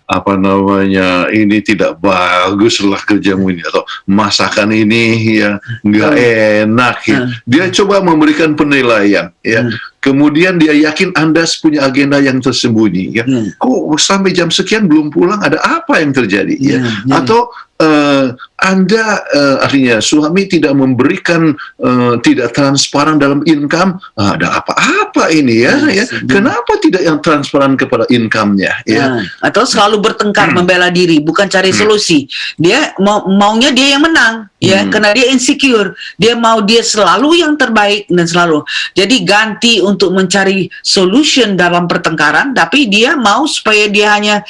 apa namanya, ini tidak bagus lah kerjamu ini, atau masakan ini ya nggak enak, ya. Dia coba memberikan penilaian, ya. Kemudian dia yakin Anda punya agenda yang tersembunyi, ya. Kok sampai jam sekian belum pulang, ada apa yang terjadi, ya. Atau Anda artinya suami tidak memberikan, tidak transparan dalam income, ada apa-apa ini, ya, ya. Kenapa tidak yang transparan kepada income-nya, ya? Atau selalu bertengkar, membela diri, bukan cari solusi. Dia maunya dia yang menang, ya, karena dia insecure. Dia mau dia selalu yang terbaik dan selalu. Jadi ganti untuk mencari solution dalam pertengkaran, tapi dia mau supaya dia hanya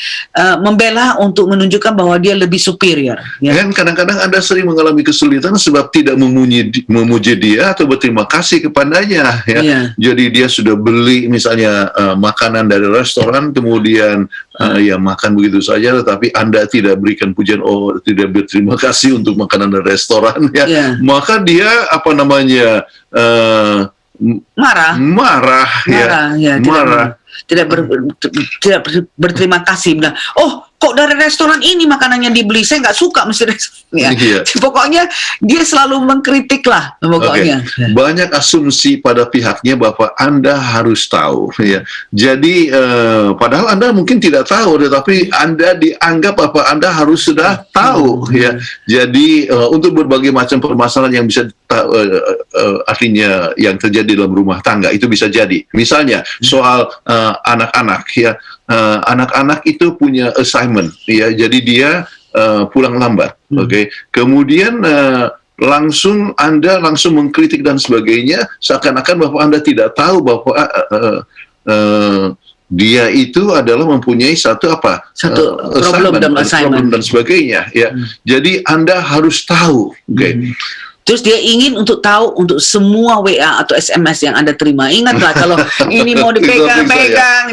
membela untuk menunjukkan bahwa dia lebih superior. Ya. Dan kadang-kadang Anda sering mengalami kesulitan sebab tidak memuji dia atau berterima kasih kepadanya, ya. Jadi dia sudah beli misalnya makanan dari restoran, kemudian ya makan begitu saja, tetapi Anda tidak berikan pujian, tidak berterima kasih untuk makanan dari restoran, ya. Maka dia marah, tidak berterima kasih, bilang, kok dari restoran ini makanannya dibeli, saya nggak suka mesti restoran, ya. Pokoknya dia selalu mengkritik lah, pokoknya. Banyak asumsi pada pihaknya bahwa Anda harus tahu, ya. Jadi padahal Anda mungkin tidak tahu, tetapi Anda dianggap bahwa Anda harus sudah tahu, ya. Jadi untuk berbagai macam permasalahan yang bisa artinya yang terjadi dalam rumah tangga itu bisa jadi. Misalnya soal anak-anak, ya. Anak-anak itu punya assignment, ya, jadi dia pulang lambat, oke. Kemudian Anda langsung mengkritik dan sebagainya, seakan-akan bahwa Anda tidak tahu bahwa dia itu adalah mempunyai satu problem dan sebagainya, ya. Jadi Anda harus tahu, oke. Terus dia ingin untuk tahu untuk semua WA atau SMS yang Anda terima. Ingatlah kalau ini mau dipegang-pegang.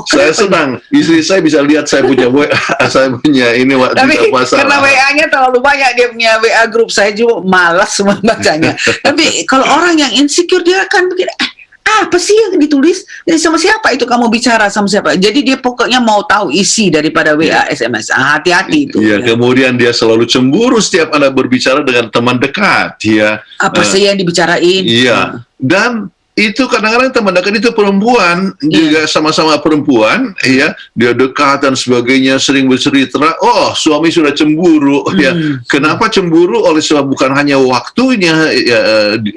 Saya senang. Istri saya bisa lihat saya punya WA, saya punya ini. Tapi karena WA-nya terlalu banyak, dia punya WA grup, saya juga malas membacanya. Tapi kalau orang yang insecure, dia akan begini, apa sih yang ditulis? Sama siapa itu kamu bicara, sama siapa? Jadi dia pokoknya mau tahu isi daripada WA, SMS. Hati-hati itu. Ya, kemudian dia selalu cemburu setiap Anda berbicara dengan teman dekat. Ya. Apa sih yang dibicarain? Iya. Dan itu kadang-kadang teman dekat itu perempuan, juga sama-sama perempuan, ya, dia dekat dan sebagainya, sering bercerita, suami sudah cemburu, ya. Kenapa cemburu? Oleh sebab bukan hanya waktunya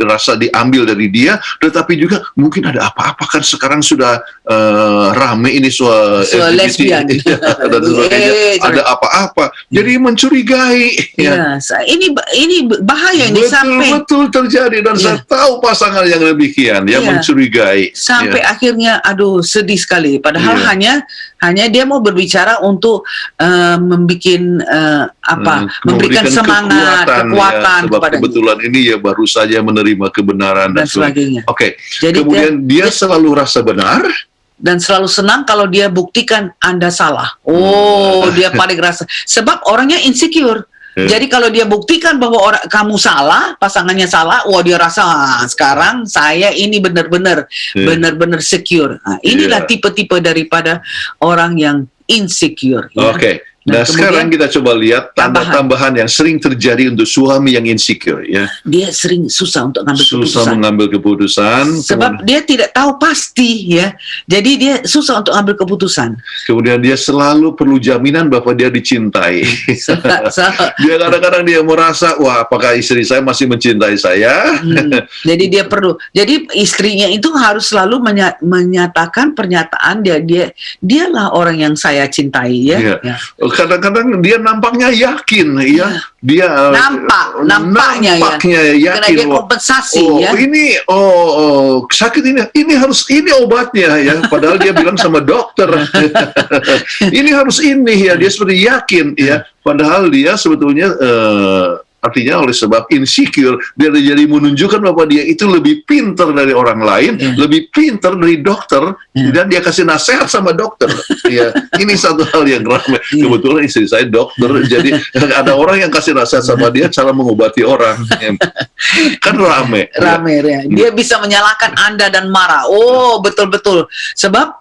rasa diambil dari dia, tetapi juga mungkin ada apa-apa, kan sekarang sudah rame ini soal lesbian, dan sebagainya, ada apa-apa, jadi mencurigai, ya. Ini bahaya ini sampai betul terjadi, dan saya tahu pasangan yang demikian. dia Iya. mencurigai. Sampai Ya. akhirnya, aduh, sedih sekali. Padahal Iya. hanya dia mau berbicara untuk memberikan semangat, kekuatan ya, sebab kepada kebetulan ini ya baru saja menerima kebenaran dan sebagainya. Oke. Jadi Kemudian dia selalu rasa benar. dan selalu senang kalau dia buktikan Anda salah. Oh, dia paling rasa. Sebab orangnya insecure. Ya. Jadi kalau dia buktikan bahwa kamu salah, pasangannya salah, wah dia rasa sekarang saya ini benar-benar secure. Nah, inilah Ya. tipe-tipe daripada orang yang insecure. Ya. Oke. Nah, Nah, sekarang kemudian kita coba lihat tanda-tambahan yang sering terjadi untuk suami yang insecure, ya. dia sering susah untuk mengambil Susah keputusan. mengambil keputusan. Sebab dia tidak tahu pasti, ya. Jadi dia susah untuk ambil keputusan. Kemudian dia selalu perlu jaminan bahwa dia dicintai. Dia kadang-kadang dia merasa, wah, apakah istri saya masih mencintai saya? Jadi dia perlu. Jadi istrinya itu harus selalu menyatakan pernyataan dialah orang yang saya cintai, ya. Iya. Ya. Kadang-kadang dia nampaknya yakin, ya. Dia Nampaknya yakin. Karena dia kompensasi, ya. Ini sakit ini harus ini obatnya, ya. Padahal dia bilang sama dokter, ini harus ini, ya. Dia seperti yakin, ya. Padahal dia sebetulnya artinya oleh sebab insecure, dia jadi menunjukkan bahwa dia itu lebih pintar dari orang lain, lebih pintar dari dokter, dan dia kasih nasihat sama dokter. Ya, ini satu hal yang ramai. Kebetulan istri saya dokter, jadi ada orang yang kasih nasihat sama dia cara mengobati orang. Kan ramai. Ya. Dia bisa menyalahkan Anda dan marah. Oh, betul-betul. Sebab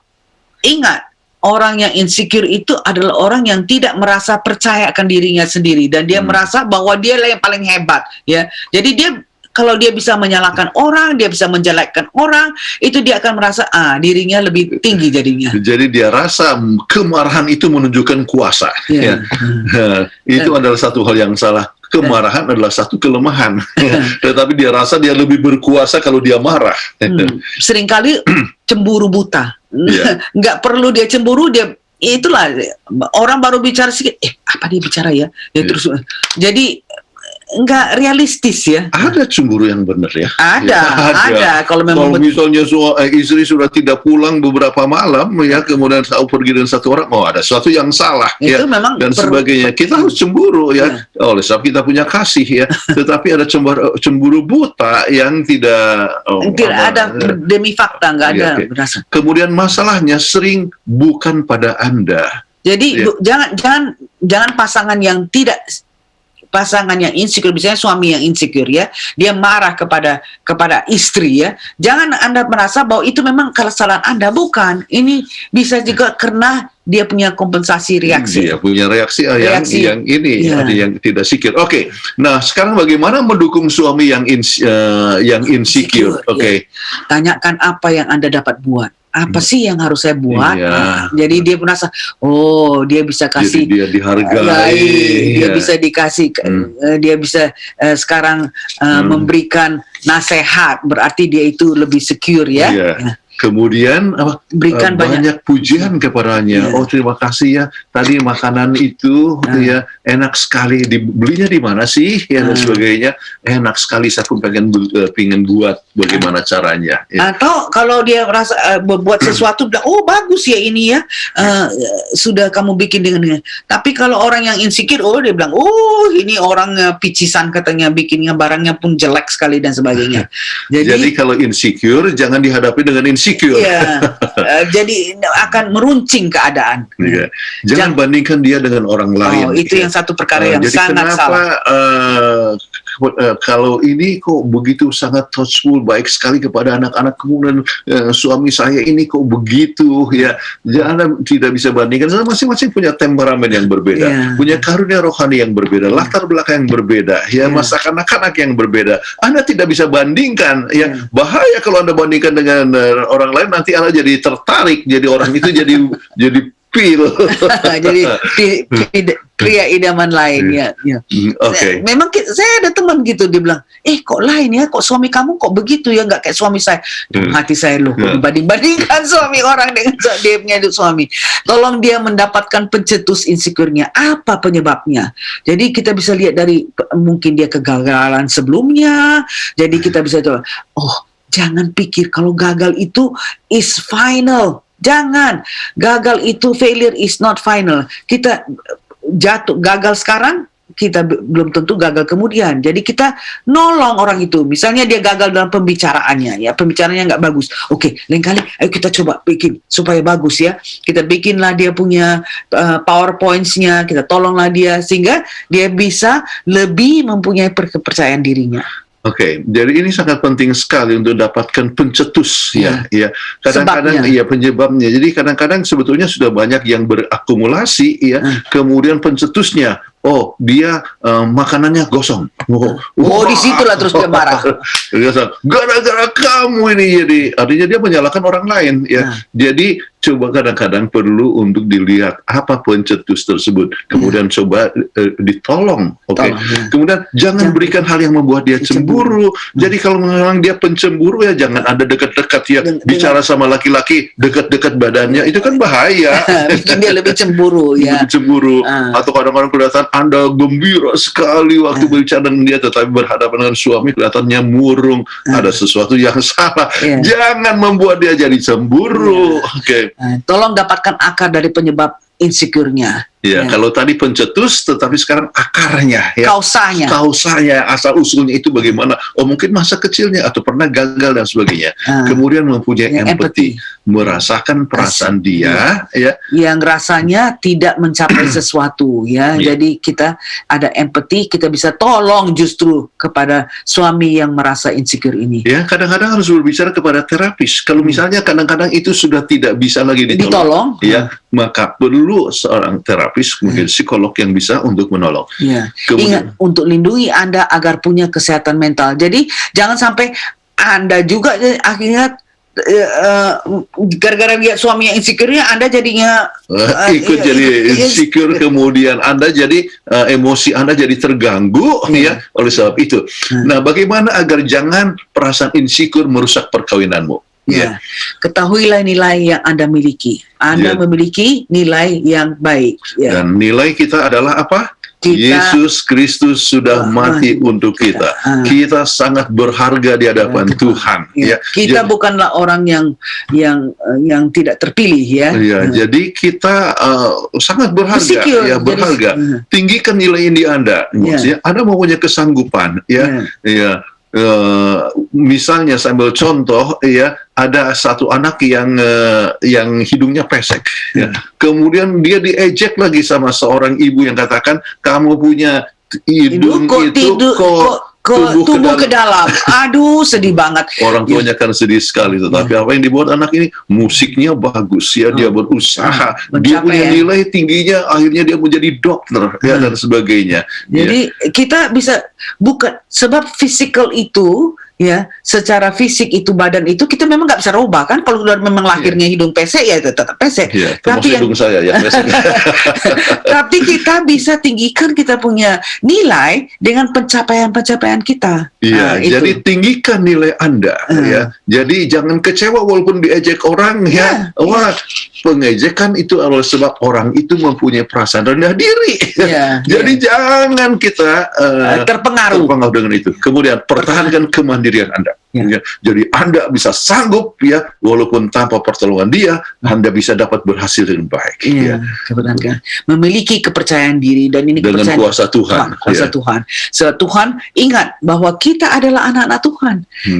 ingat, orang yang insecure itu adalah orang yang tidak merasa percaya akan dirinya sendiri dan dia merasa bahwa dia lah yang paling hebat, ya. Jadi kalau dia bisa menyalahkan orang, dia bisa menjelekkan orang, itu dia akan merasa dirinya lebih tinggi jadinya. Jadi dia rasa kemarahan itu menunjukkan kuasa. Ya. Itu adalah satu hal yang salah. Kemarahan adalah satu kelemahan. Tetapi dia rasa dia lebih berkuasa kalau dia marah. Seringkali cemburu buta. Yeah. Nggak perlu dia cemburu, itulah orang baru bicara sedikit, apa dia bicara ya? Terus jadi nggak realistis, ya. Ada cemburu yang benar, ya. Ada. Kalau memang misalnya istri sudah tidak pulang beberapa malam, ya, kemudian saya pergi dengan satu orang, ada sesuatu yang salah, itu ya, memang dan sebagainya. Kita harus cemburu, ya. Oleh sebab kita punya kasih, ya. Tetapi ada cemburu buta yang tidak ada demi fakta, nggak ada rasa. Kemudian masalahnya sering bukan pada Anda. Jadi jangan pasangan yang insecure, misalnya suami yang insecure, ya, dia marah kepada istri, ya. Jangan Anda merasa bahwa itu memang kesalahan Anda, bukan. Ini bisa juga karena dia punya kompensasi reaksi. Dia punya reaksi yang ini, ada yang tidak secure. Oke. Nah, sekarang bagaimana mendukung suami yang insecure? Oke. Tanyakan apa yang Anda dapat buat. Apa sih yang harus saya buat? Iya. Jadi dia merasa, dia bisa kasih, jadi dia dihargai, dia bisa dikasih, dia bisa sekarang memberikan nasihat, berarti dia itu lebih secure, ya. Iya. Kemudian berikan banyak pujian kepadanya. Terima kasih, ya. Tadi makanan itu ya enak sekali. Belinya di mana sih? Ya, dan sebagainya. Enak sekali. Saya pun pengen buat bagaimana caranya. Ya. Atau kalau dia merasa buat sesuatu, bilang, bagus ya ini, ya. Sudah kamu bikin dengan. Tapi kalau orang yang insecure, dia bilang, ini orang picisan katanya, bikinnya barangnya pun jelek sekali dan sebagainya. Jadi kalau insecure jangan dihadapi dengan insecure. Iya, jadi akan meruncing keadaan. Iya. Jangan bandingkan dia dengan orang lain. Itu yang satu perkara yang jadi sangat salah. Kalau ini kok begitu sangat thoughtful, baik sekali kepada anak-anak, kemudian suami saya ini kok begitu, ya. Jangan tidak bisa bandingkan. Masing-masing punya temperamen yang berbeda, punya karunia rohani yang berbeda, latar belakang yang berbeda, ya, masa kanak-kanak yang berbeda. Anda tidak bisa bandingkan, ya. Bahaya kalau Anda bandingkan dengan orang lain, nanti Anda jadi tertarik, jadi orang itu jadi pil. Jadi pria idaman lain, ya. Oke. Memang saya ada teman gitu, dia bilang, kok lain ya, kok suami kamu kok begitu ya, nggak kayak suami saya. Hati saya loh, banding-bandingkan suami orang dengan dia punya suami. Tolong dia mendapatkan pencetus insecure-nya, apa penyebabnya. Jadi kita bisa lihat dari mungkin dia kegagalan sebelumnya, jadi kita bisa coba, jangan pikir kalau gagal itu is final. Jangan. Gagal itu, failure is not final. Kita gagal sekarang, kita belum tentu gagal kemudian. Jadi kita nolong orang itu. Misalnya dia gagal dalam pembicaraannya, ya pembicaraannya nggak bagus. Oke, lain kali ayo kita coba bikin supaya bagus ya. Kita bikinlah dia punya PowerPoints-nya, kita tolonglah dia sehingga dia bisa lebih mempunyai kepercayaan dirinya. Oke, jadi ini sangat penting sekali untuk dapatkan pencetus ya. Kadang-kadang penyebabnya. Jadi kadang-kadang sebetulnya sudah banyak yang berakumulasi ya, kemudian pencetusnya dia makanannya gosong. Disitulah terus dia marah. Gara-gara kamu ini, jadi artinya dia menyalahkan orang lain ya. Jadi coba kadang-kadang perlu untuk dilihat apa pencetus tersebut, kemudian coba ditolong. Kemudian jangan berikan hal yang membuat dia cemburu. Jadi kalau memang dia pencemburu ya jangan ada dekat-dekat ya, bicara sama laki-laki dekat-dekat badannya, itu kan bahaya. Bikin dia lebih cemburu ya. Lebih cemburu. Atau kadang-kadang kelihatan Anda gembira sekali waktu berbicara dengan dia, tetapi berhadapan dengan suami kelihatannya murung, ada sesuatu yang salah. Jangan membuat dia jadi cemburu. Tolong dapatkan akar dari penyebab insecure-nya. Kalau tadi pencetus, tetapi sekarang akarnya, kausanya, asal usulnya itu bagaimana? Mungkin masa kecilnya atau pernah gagal dan sebagainya. Kemudian mempunyai empati, merasakan perasaan dia, yang rasanya tidak mencapai sesuatu, Jadi kita ada empati, kita bisa tolong justru kepada suami yang merasa insecure ini. Kadang-kadang harus berbicara kepada terapis. Kalau misalnya kadang-kadang itu sudah tidak bisa lagi ditolong, maka perlu seorang terapis, mungkin psikolog yang bisa untuk menolong. Ingat, untuk lindungi Anda agar punya kesehatan mental. Jadi jangan sampai Anda juga akhirnya gara-gara lihat suami yang insecure-nya Anda jadinya ikut jadi insecure, kemudian Anda jadi emosi Anda jadi terganggu oleh sebab itu. Nah, bagaimana agar jangan perasaan insecure merusak perkawinanmu? Ketahuilah nilai yang Anda miliki. Anda memiliki nilai yang baik. Dan nilai kita adalah apa? Yesus Kristus sudah mati untuk kita. Kita sangat berharga di hadapan Tuhan. Kita bukanlah orang yang tidak terpilih Jadi kita sangat berharga. Berharga. Tinggikan nilai ini Anda. Maksudnya Anda mempunyai kesanggupan. Misalnya saya ambil contoh ada satu anak yang hidungnya pesek kemudian dia diejek lagi sama seorang ibu yang katakan kamu punya hidung tumbuh ke dalam. Aduh, sedih banget. Orang tuanya kan sedih sekali, tetapi apa yang dibuat anak ini, musiknya bagus dia berusaha, dia punya nilai tingginya, akhirnya dia menjadi dokter dan sebagainya. Jadi kita bisa bukan sebab physical itu secara fisik itu badan itu kita memang nggak bisa rubah kan, kalau sudah memang lahirnya hidung pesek ya tetap pesek. Tapi hidung saya pesek. Tapi kita bisa tinggikan kita punya nilai dengan pencapaian kita. Jadi tinggikan nilai Anda Jadi jangan kecewa walaupun diejek orang pengejekan itu adalah sebab orang itu mempunyai perasaan rendah diri. Jadi jangan kita terpengaruh dengan itu. Kemudian pertahankan kemandirian Anda. Jadi Anda bisa sanggup walaupun tanpa pertolongan dia, Anda bisa dapat berhasil dengan baik. Memiliki kepercayaan diri dan ini dengan kuasa Tuhan. Tuhan. Sebab Tuhan ingat bahwa kita adalah anak-anak Tuhan.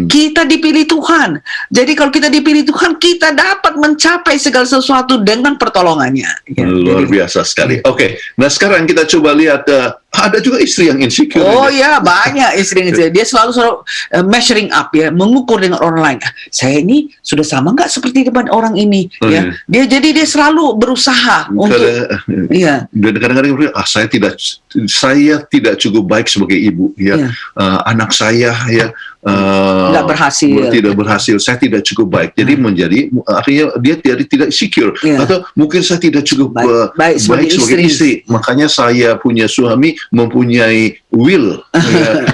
Kita dipilih Tuhan. Jadi kalau kita dipilih Tuhan, kita dapat mencapai segala sesuatu dengan pertolongannya. Luar biasa sekali. Oke, nah sekarang kita coba lihat ada juga istri yang insecure. Banyak istri yang insecure. Dia selalu measuring up mengukur dengan orang lain. Saya ini sudah sama nggak seperti depan orang ini Dia selalu berusaha untuk dan kadang-kadang saya tidak cukup baik sebagai ibu anak saya tidak berhasil, saya tidak cukup baik. Jadi artinya dia tidak secure atau mungkin saya tidak cukup baik sebagai istri. Makanya saya punya suami mempunyai will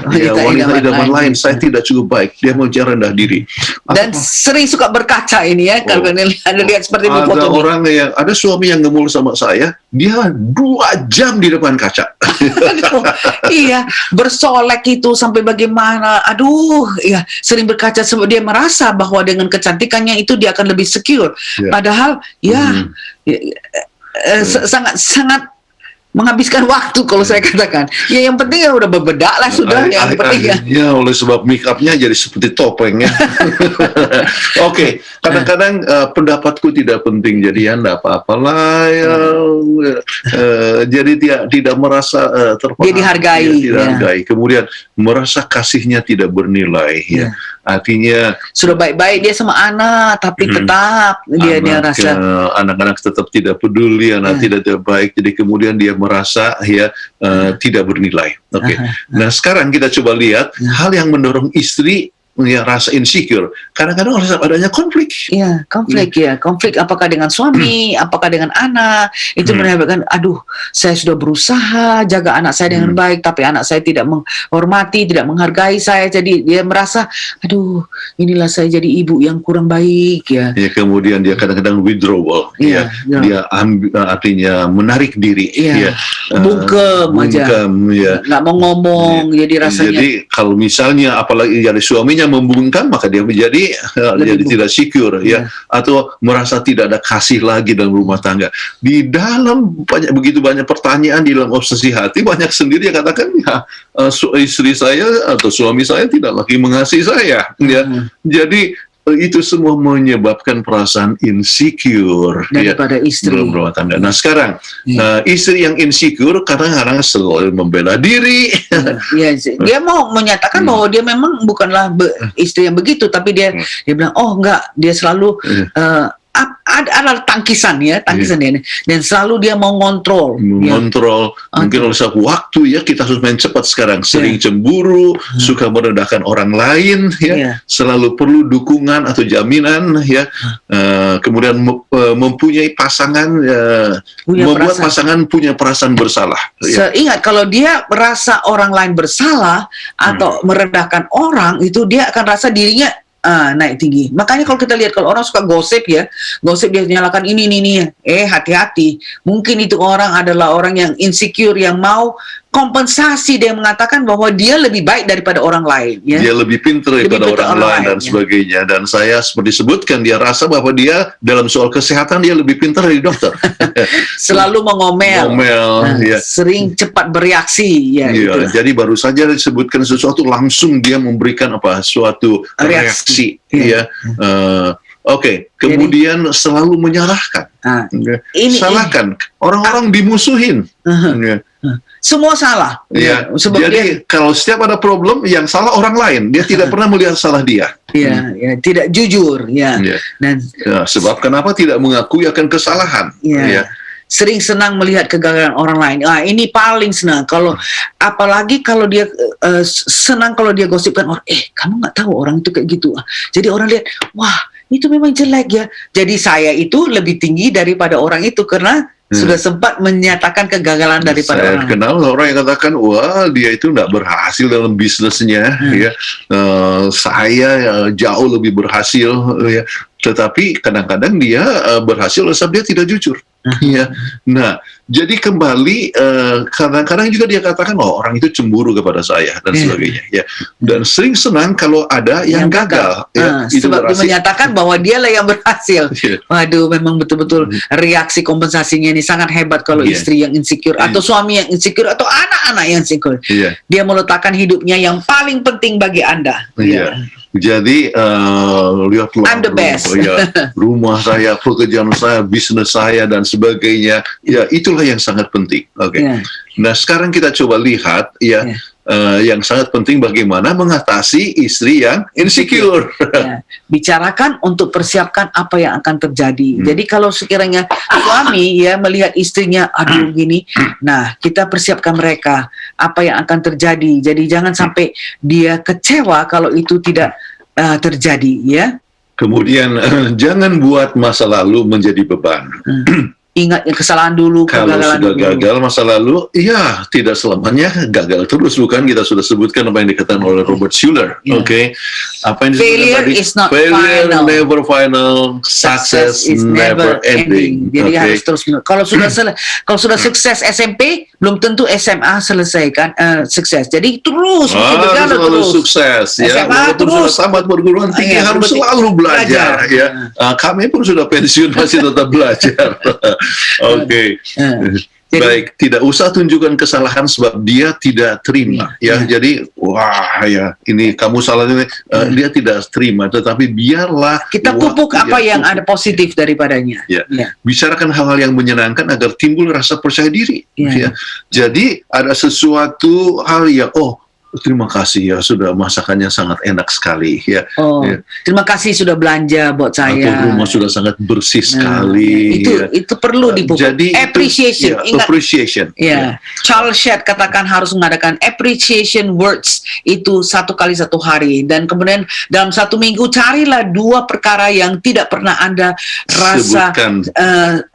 wanita idaman lain, saya tidak cukup baik, dia mau rendah diri. Dan sering suka berkaca ini ya, kalau Anda lihat seperti di Ada foto ini. orang yang, ada suami yang ngemul sama saya, dia 2 jam di depan kaca. Iya, bersolek itu sampai bagaimana, aduh, ya sering berkaca sebab dia merasa bahwa dengan kecantikannya itu dia akan lebih secure. Ya. Padahal sangat menghabiskan waktu kalau saya katakan. Ya yang penting ya udah berbedak lah sudah. Yang penting ya. Ya, oleh sebab make upnya jadi seperti topeng ya. Oke, kadang-kadang pendapatku tidak penting, jadi ya enggak apa-apalah ya. Jadi tidak merasa terpahami. Dia dihargai. Ya, dihargai. Kemudian merasa kasihnya tidak bernilai ya. Artinya sudah baik-baik dia sama anak, tapi tetap dia rasa anak-anak tetap tidak peduli, anak tidak baik, jadi kemudian dia merasa tidak bernilai. Oke. Nah sekarang kita coba lihat hal yang mendorong istri rasa insecure. Kadang-kadang adanya konflik. Iya, konflik apakah dengan suami, apakah dengan anak, itu menyebabkan, aduh, saya sudah berusaha jaga anak saya dengan baik, tapi anak saya tidak menghormati, tidak menghargai saya, jadi dia merasa, aduh, inilah saya jadi ibu yang kurang baik ya. Ya, kemudian dia kadang-kadang withdrawal, dia artinya menarik diri, bungkem aja, nggak mau ngomong, jadi rasanya. Jadi kalau misalnya apalagi dari suaminya membungkam, maka dia menjadi jadi tidak secure ya, atau merasa tidak ada kasih lagi dalam rumah tangga. Di dalam begitu banyak pertanyaan di dalam obsesi hati, banyak sendiri yang katakan istri saya atau suami saya tidak lagi mengasihi saya ya. Jadi itu semua menyebabkan perasaan insecure daripada istri dalam rumah tangga. Nah sekarang istri yang insecure kadang-kadang selalu membela diri. Dia mau menyatakan bahwa dia memang bukanlah istri yang begitu, tapi dia bilang oh enggak, dia selalu ada tangkisan dia, dan selalu dia mau mengontrol. Mungkin oleh sebab waktu ya, kita harus main cepat sekarang, sering cemburu, suka merendahkan orang lain selalu perlu dukungan atau jaminan ya, kemudian mempunyai pasangan, membuat pasangan punya perasaan bersalah. Ingat, kalau dia merasa orang lain bersalah atau merendahkan orang, itu dia akan rasa dirinya naik tinggi. Makanya kalau kita lihat, kalau orang suka gosip dia nyalakan ini, hati-hati. Mungkin itu orang adalah orang yang insecure, yang mau kompensasi, dia mengatakan bahwa dia lebih baik daripada orang lain. Ya? Dia lebih pintar daripada orang lain dan sebagainya. Dan saya seperti sebutkan, dia rasa bahwa dia dalam soal kesehatan dia lebih pintar dari dokter. Selalu mengomel, sering cepat bereaksi. Jadi baru saja disebutkan sesuatu langsung dia memberikan suatu reaksi. Oke, kemudian selalu menyalahkan. Salahkan. Orang-orang dimusuhin. Semua salah. Jadi kalau setiap ada problem, yang salah orang lain. Dia tidak pernah melihat salah dia. Tidak jujur. Dan sebab kenapa tidak mengakui akan kesalahan? Sering senang melihat kegagalan orang lain. Ini paling senang. Apalagi kalau dia senang kalau dia gosipkan orang. Kamu nggak tahu orang itu kayak gitu. Jadi orang lihat, wah, itu memang jelek ya. Jadi saya itu lebih tinggi daripada orang itu karena sudah sempat menyatakan kegagalan daripada orang. Saya kenal orang yang katakan, wah, dia itu nggak berhasil dalam bisnisnya, saya jauh lebih berhasil, tetapi kadang-kadang dia berhasil sebab dia tidak jujur. Nah, jadi kembali kadang-kadang juga dia katakan, orang itu cemburu kepada saya dan sebagainya. Dan sering senang kalau ada yang gagal. Sebab dia menyatakan bahwa dialah yang berhasil. Waduh, memang betul-betul reaksi kompensasinya ini sangat hebat kalau istri yang insecure atau suami yang insecure atau anak-anak yang insecure. Dia meletakkan hidupnya yang paling penting bagi Anda. Jadi lihatlah, I'm the best. Rumah saya, pekerjaan saya, bisnis saya dan sebagainya. Itulah yang sangat penting. Nah sekarang kita coba lihat yang sangat penting bagaimana mengatasi istri yang insecure. Bicarakan untuk persiapkan apa yang akan terjadi. Jadi kalau sekiranya suami melihat istrinya aduh gini, nah kita persiapkan mereka apa yang akan terjadi. Jadi jangan sampai dia kecewa kalau itu tidak terjadi. Kemudian jangan buat masa lalu menjadi beban. ingat yang kesalahan dulu, Kalau kegagalan sudah dulu. gagal masa lalu, ya tidak selamanya gagal terus, bukan? Kita sudah sebutkan apa yang dikatakan oleh Robert Schuller. Yeah. Oke, apa yang disebutkan Failure tadi? is not Failure final. never final, success is never ending. Jadi Oke. harus terus. Kalau sudah sukses SMP, belum tentu SMA selesaikan sukses. Jadi terus mesti Harus berjalan selalu terus. sukses, ya. SMA Walaupun terus. sudah tamat perguruan tinggi, Iya, harus berarti selalu belajar, belajar. ya. Kami pun sudah pensiun masih tetap belajar. Oke. Jadi- Baik, tidak usah tunjukkan kesalahan sebab dia tidak terima, ya. Jadi, wah, ya, ini kamu salahnya, dia tidak terima, tetapi biarlah Kita waktu pupuk apa dia yang pupuk. ada positif daripadanya. Ya. Ya. Bicarakan hal-hal yang menyenangkan agar timbul rasa percaya diri. Ya. Ya. Jadi ada sesuatu hal yang terima kasih ya, sudah masakannya sangat enak sekali ya. Oh, Ya. terima kasih sudah belanja buat Atau saya. rumah sudah sangat bersih Nah, sekali. ya. ya. Itu perlu dipupuk. Jadi Appreciation. itu, ya, Ingat. appreciation. Ya, Charles Shedd katakan harus mengadakan appreciation words itu 1 kali 1 hari, dan kemudian dalam 1 minggu carilah 2 perkara yang tidak pernah Anda rasa Sebutkan.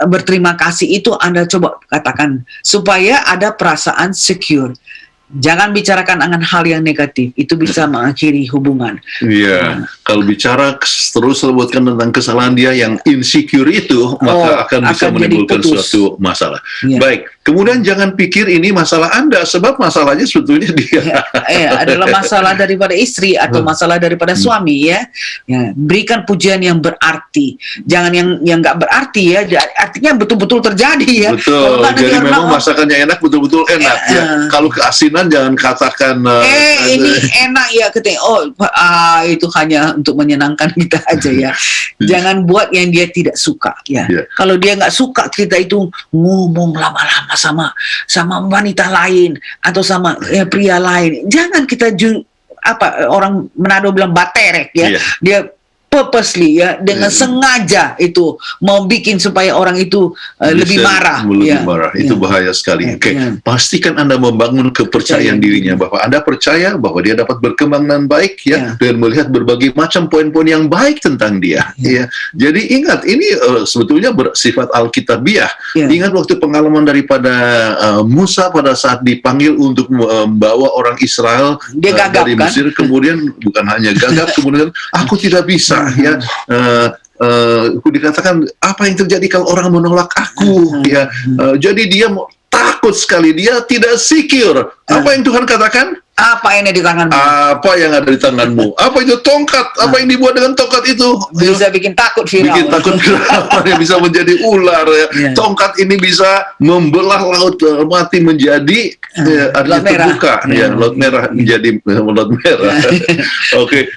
berterima kasih, itu Anda coba katakan supaya ada perasaan secure. Jangan bicarakan dengan hal yang negatif, itu bisa mengakhiri hubungan. Iya, kalau bicara terus sebutkan tentang kesalahan dia yang insecure itu, maka akan bisa akan jadi menimbulkan putus. suatu masalah. Iya. Baik, kemudian jangan pikir ini masalah Anda, sebab masalahnya sebetulnya dia. Adalah masalah daripada istri atau masalah daripada suami, ya. Berikan pujian yang berarti, jangan yang nggak berarti, ya. Artinya betul-betul terjadi, ya. Betul, Kalau nggak jadi ada memang orang, masakannya enak, betul-betul enak ya. Kalau keasinan jangan katakan ini enak ya, katanya. Itu hanya untuk menyenangkan kita aja, ya. Jangan buat yang dia tidak suka, ya. Iya. Kalau dia nggak suka kita itu ngomong lama-lama sama wanita lain atau sama pria lain, jangan kita orang Manado bilang baterek, ya. Iya. Dia purposely, ya, dengan sengaja itu mau bikin supaya orang itu lebih bisa marah, lebih ya. marah. Itu bahaya sekali. Oke, Ya. pastikan Anda membangun kepercayaan dirinya bahwa Anda percaya bahwa dia dapat berkembang dengan baik ya, dan melihat berbagai macam poin-poin yang baik tentang dia. Ya. Jadi ingat, ini sebetulnya bersifat alkitabiah. Ya. Ingat waktu pengalaman daripada Musa pada saat dipanggil untuk membawa orang Israel Dia gagap, dari kan? Mesir, kemudian bukan hanya gagap, kemudian aku tidak bisa ya. Aku dikatakan apa yang terjadi kalau orang menolak aku ya. Jadi dia takut sekali, dia tidak secure. Apa yang Tuhan katakan? Apa ini di tanganmu? Apa yang ada di tanganmu? Apa itu tongkat? Apa yang dibuat dengan tongkat itu? Bisa bikin takut Firaun. Bikin takut Firaun, yang bisa menjadi ular ya. Ya. Tongkat ini bisa membelah laut mati menjadi artinya Laut merah. terbuka ya, laut merah menjadi laut merah. Oke,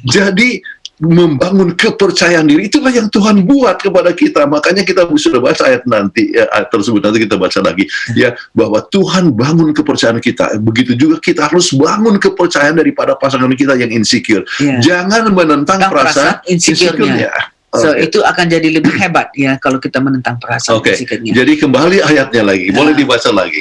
jadi membangun kepercayaan diri itulah yang Tuhan buat kepada kita. Makanya kita sudah baca ayat nanti ya, ayat tersebut nanti kita baca lagi ya, bahwa Tuhan bangun kepercayaan kita. Begitu juga kita harus bangun kepercayaan daripada pasangan kita yang insecure. Ya. Jangan menentang perasaan insecure-nya. So Oke. itu akan jadi lebih hebat, ya, kalau kita menentang perasaan Oke, insecure-nya. jadi kembali ayatnya lagi, boleh dibaca lagi.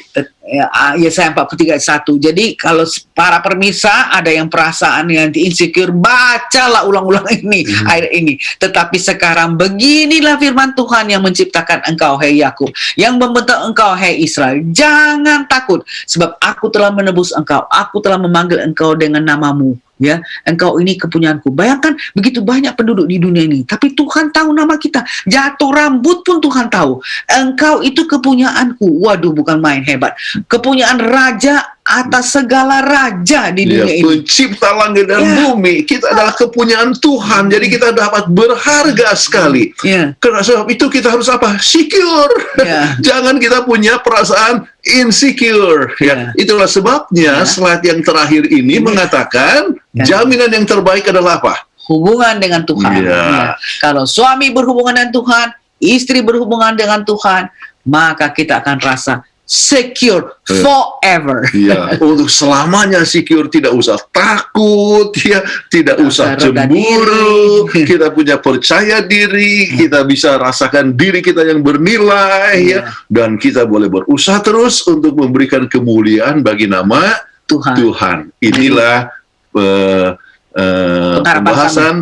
Yesaya 43:1. Jadi kalau para permisa ada yang perasaan yang insecure, bacalah ulang-ulang ini ayat ini. Tetapi sekarang beginilah firman Tuhan yang menciptakan engkau, hai Yakub, yang membentuk engkau, hai Israel. Jangan takut, sebab aku telah menebus engkau. Aku telah memanggil engkau dengan namamu. Ya, engkau ini kepunyaanku. Bayangkan begitu banyak penduduk di dunia ini, tapi Tuhan tahu nama kita. Jatuh rambut pun Tuhan tahu. Engkau itu kepunyaanku. Waduh, bukan main, hebat. Kepunyaan raja atas segala raja di dunia ini. Pencipta langit dan bumi, kita adalah kepunyaan Tuhan. Jadi kita dapat berharga sekali. Ya. Karena sebab itu kita harus apa? Secure. Ya. Jangan kita punya perasaan insecure. Ya. Itulah sebabnya slide yang terakhir ini mengatakan jaminan yang terbaik adalah apa? Hubungan dengan Tuhan. Ya. Ya. Kalau suami berhubungan dengan Tuhan, istri berhubungan dengan Tuhan, maka kita akan rasa secure forever. Ya, untuk selamanya secure, tidak usah takut, ya, tidak usah roda cemburu, diri. kita punya percaya diri, kita bisa rasakan diri kita yang bernilai, ya, dan kita boleh berusaha terus untuk memberikan kemuliaan bagi nama Tuhan. Tuhan. Inilah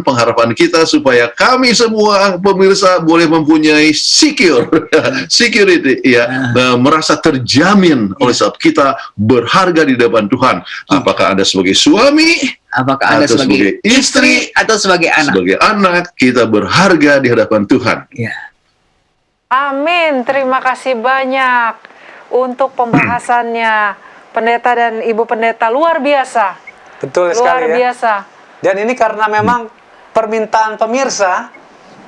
pengharapan kita supaya kami semua pemirsa boleh mempunyai security ya, merasa terjamin oleh sebab kita berharga di depan Tuhan. Apakah Anda sebagai suami, apakah Anda sebagai istri atau sebagai anak? Sebagai anak, kita berharga di hadapan Tuhan. Ya. Amin. Terima kasih banyak untuk pembahasannya, Pendeta dan Ibu Pendeta. Luar biasa. Betul Luar sekali ya. biasa. Dan ini karena memang permintaan pemirsa,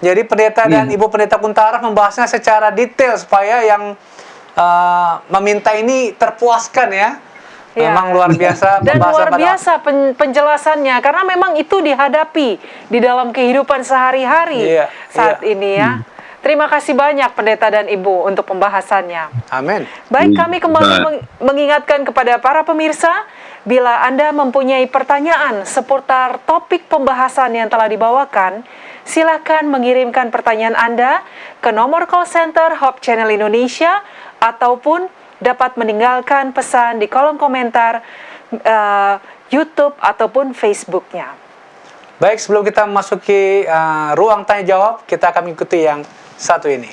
jadi Pendeta dan Ibu Pendeta Kuntara membahasnya secara detail supaya yang meminta ini terpuaskan ya. Ya. Memang luar biasa Dan pembahasan luar pada biasa penjelasannya, karena memang itu dihadapi di dalam kehidupan sehari-hari Iya, saat iya. ini ya. Terima kasih banyak Pendeta dan Ibu untuk pembahasannya. Amin. Baik, kami kembali mengingatkan kepada para pemirsa, bila Anda mempunyai pertanyaan seputar topik pembahasan yang telah dibawakan, silakan mengirimkan pertanyaan Anda ke nomor call center Hope Channel Indonesia ataupun dapat meninggalkan pesan di kolom komentar YouTube ataupun Facebook-nya. Baik, sebelum kita memasuki ruang tanya jawab, kita akan mengikuti yang satu ini.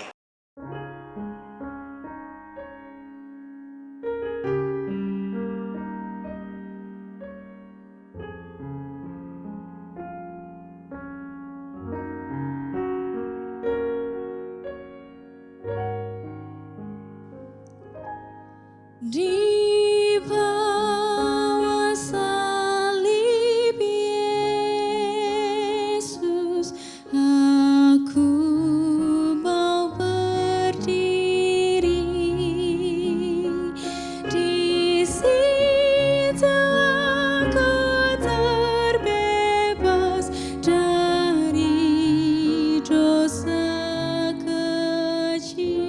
Di bawah salib Yesus, aku mau berdiri. Di situ aku terbebas dari dosa kecil.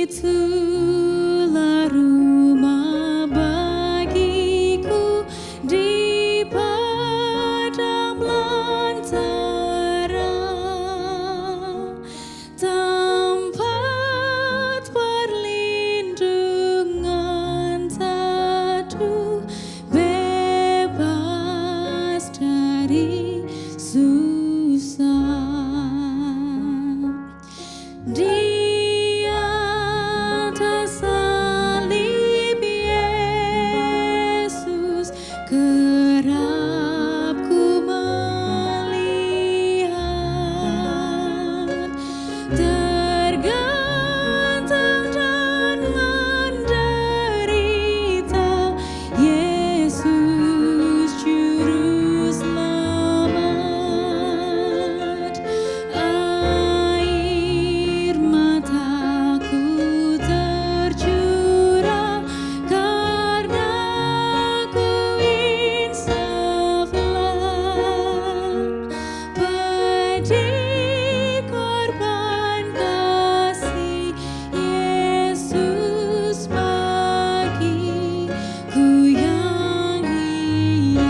Itulah rumah bagiku di padang belantara, tempat perlindungan teduh, bebas dari susah. Di atas salib Yesus, kerap ku melihat tergantung dan menderita Yesus Juru Selamat. Air mataku tercurah karena ku insaflah pedih korban kasih Yesus bagiku yang hilang.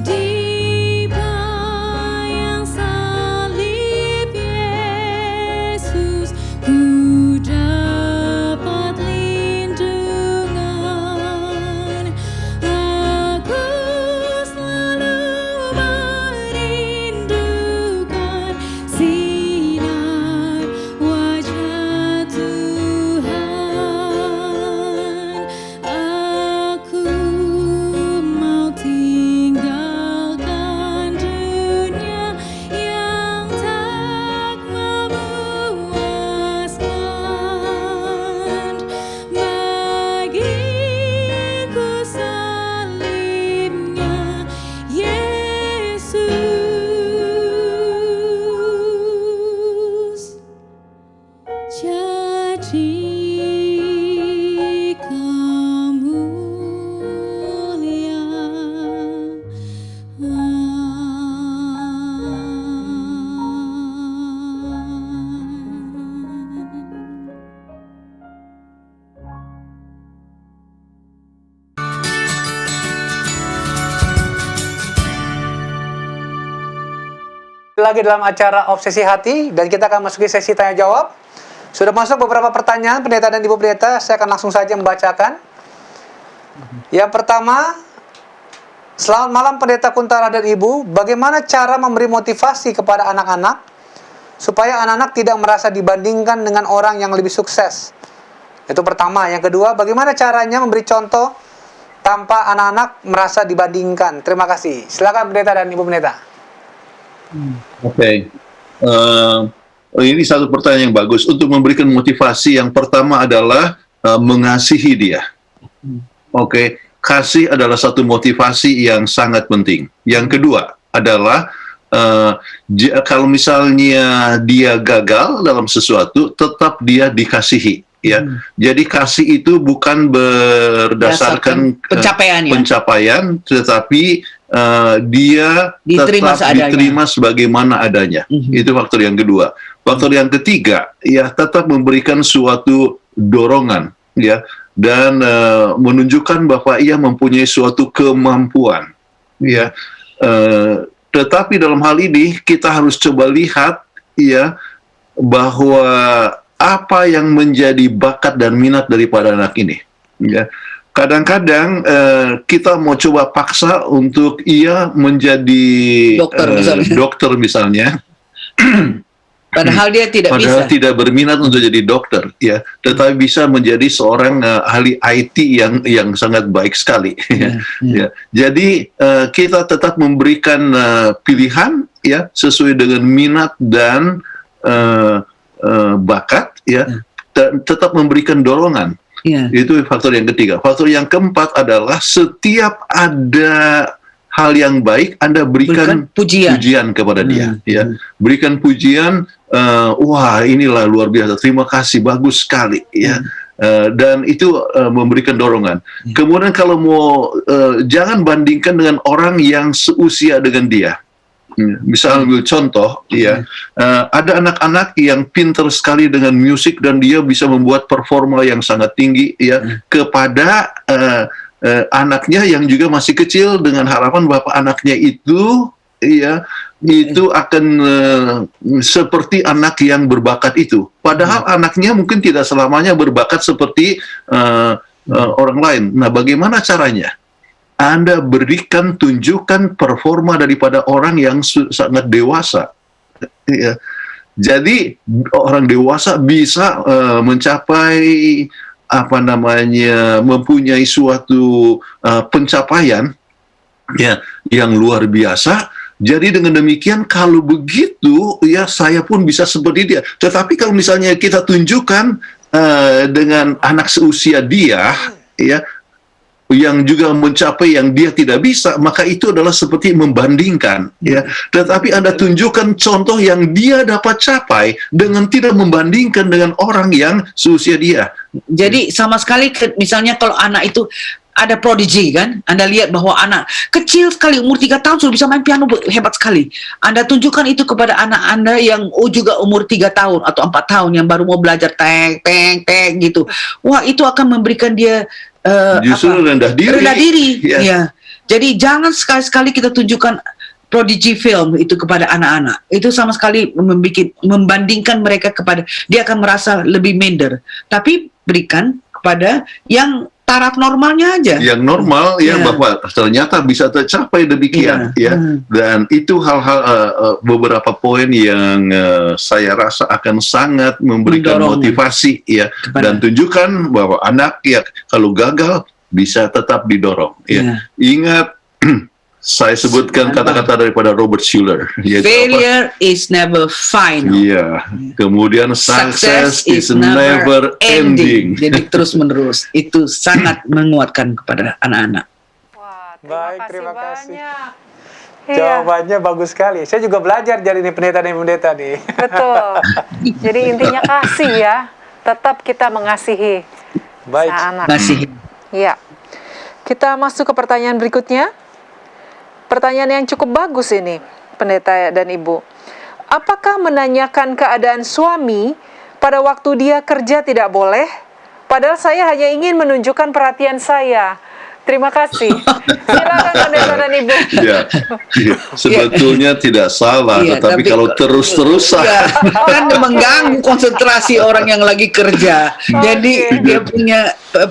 Di bayang salib Yesus, ku dapat lindungan. Aku selalu merindukan sinar wajah Tuhan. Aku mau tinggal lagi dalam acara Obsesi Hati dan kita akan masuki sesi tanya jawab. Sudah masuk beberapa pertanyaan pendeta dan ibu pendeta, saya akan langsung saja membacakan. Yang pertama, selamat malam pendeta Kuntara dan ibu, bagaimana cara memberi motivasi kepada anak-anak supaya anak-anak tidak merasa dibandingkan dengan orang yang lebih sukses? Itu pertama. Yang kedua, bagaimana caranya memberi contoh tanpa anak-anak merasa dibandingkan? Terima kasih. Silakan pendeta dan ibu pendeta. Oke. Ini satu pertanyaan yang bagus. Untuk memberikan motivasi, yang pertama adalah mengasihi dia. Oke. Kasih adalah satu motivasi yang sangat penting. Yang kedua adalah kalau misalnya dia gagal dalam sesuatu, tetap dia dikasihi. Ya, jadi kasih itu bukan berdasarkan pencapaian, tetapi dia Diterima tetap seadanya. diterima sebagaimana adanya. Itu faktor yang kedua. Faktor yang ketiga, ya tetap memberikan suatu dorongan, ya, dan menunjukkan bahwa ia mempunyai suatu kemampuan, ya. Tetapi dalam hal ini kita harus coba lihat, ya, bahwa apa yang menjadi bakat dan minat daripada anak ini, ya. Kadang-kadang kita mau coba paksa untuk ia menjadi dokter misalnya, Padahal dia tidak padahal bisa. tidak berminat untuk jadi dokter, ya, tetapi bisa menjadi seorang ahli IT yang sangat baik sekali. Ya. Jadi kita tetap memberikan pilihan, ya, sesuai dengan minat dan bakat, ya, tetap memberikan dorongan. Ya. Itu faktor yang ketiga. Faktor yang keempat adalah setiap ada hal yang baik, Anda berikan pujian kepada dia, ya. Berikan pujian, wah inilah luar biasa, terima kasih, bagus sekali, ya. Dan itu memberikan dorongan. Kemudian kalau mau, jangan bandingkan dengan orang yang seusia dengan dia. Misal ambil contoh, ya, ada anak-anak yang pintar sekali dengan musik dan dia bisa membuat performa yang sangat tinggi, ya, kepada anaknya yang juga masih kecil, dengan harapan bahwa anaknya itu, ya, itu akan seperti anak yang berbakat itu. Padahal anaknya mungkin tidak selamanya berbakat seperti orang lain. Nah, bagaimana caranya? Anda berikan, tunjukkan performa daripada orang yang sangat dewasa. Ya. Jadi orang dewasa bisa mencapai mempunyai suatu pencapaian, ya, yang luar biasa. Jadi dengan demikian, kalau begitu, ya, saya pun bisa seperti dia. Tetapi kalau misalnya kita tunjukkan dengan anak seusia dia, ya, yang juga mencapai yang dia tidak bisa, maka itu adalah seperti membandingkan, ya. Tetapi Anda tunjukkan contoh yang dia dapat capai dengan tidak membandingkan dengan orang yang seusia dia. Jadi sama sekali, misalnya kalau anak itu ada prodigy, kan, Anda lihat bahwa anak kecil sekali umur 3 tahun sudah bisa main piano hebat sekali. Anda tunjukkan itu kepada anak Anda yang juga umur 3 tahun atau 4 tahun yang baru mau belajar teng gitu. Wah, itu akan memberikan dia justru rendah diri. Ya. Ya. Jadi jangan sekali-sekali kita tunjukkan prodigy film itu kepada anak-anak. Itu sama sekali membandingkan mereka kepada, dia akan merasa lebih minder. Tapi berikan kepada yang taraf normalnya aja. Yang normal, ya, bahwa ternyata bisa tercapai demikian, ya. Dan itu hal-hal beberapa poin yang saya rasa akan sangat memberikan motivasi, ya, dan tunjukkan bahwa anak, ya, kalau gagal bisa tetap didorong, ya. Ingat, saya sebutkan kata-kata daripada Robert Schuller, yaitu failure is never final. Iya. Kemudian success is never ending. Jadi terus menerus. Itu sangat menguatkan kepada anak-anak. Wah, Terima kasih. banyak. Iya, Jawabannya bagus sekali. Saya juga belajar jadi pendeta dan pendeta nih. betul. Jadi intinya kasih, ya. Tetap kita mengasihi Baik. anak. Kasih. Ya. Kita masuk ke pertanyaan berikutnya. Pertanyaan yang cukup bagus ini, pendeta dan ibu. Apakah menanyakan keadaan suami pada waktu dia kerja tidak boleh? Padahal saya hanya ingin menunjukkan perhatian saya. Terima kasih. Silakan pendeta dan ibu. Ya, ya. Sebetulnya tidak salah, Iya, tetapi tapi- kalau terus-terusan Ya, kan mengganggu konsentrasi orang yang lagi kerja. Jadi Oke. dia punya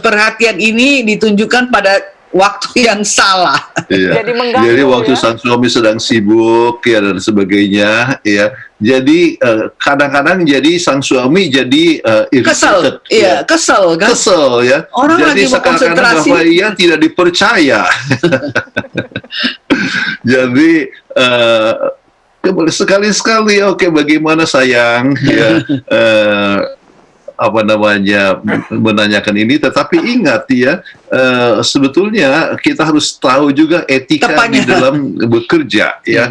perhatian ini ditunjukkan pada waktu yang salah. Iya. Jadi mengganggu, Jadi waktu ya. sang suami sedang sibuk ya dan sebagainya ya. Jadi kadang-kadang jadi sang suami jadi Kesel, irritated, ya. kesel kan. Kesel ya. Orang jadi lagi mau seakan-akan konsentrasi. bahwa ia tidak dipercaya. Jadi sekali-sekali oke bagaimana sayang ya apa namanya menanyakan ini, tetapi ingat ya sebetulnya kita harus tahu juga etika Tepatnya. di dalam bekerja ya.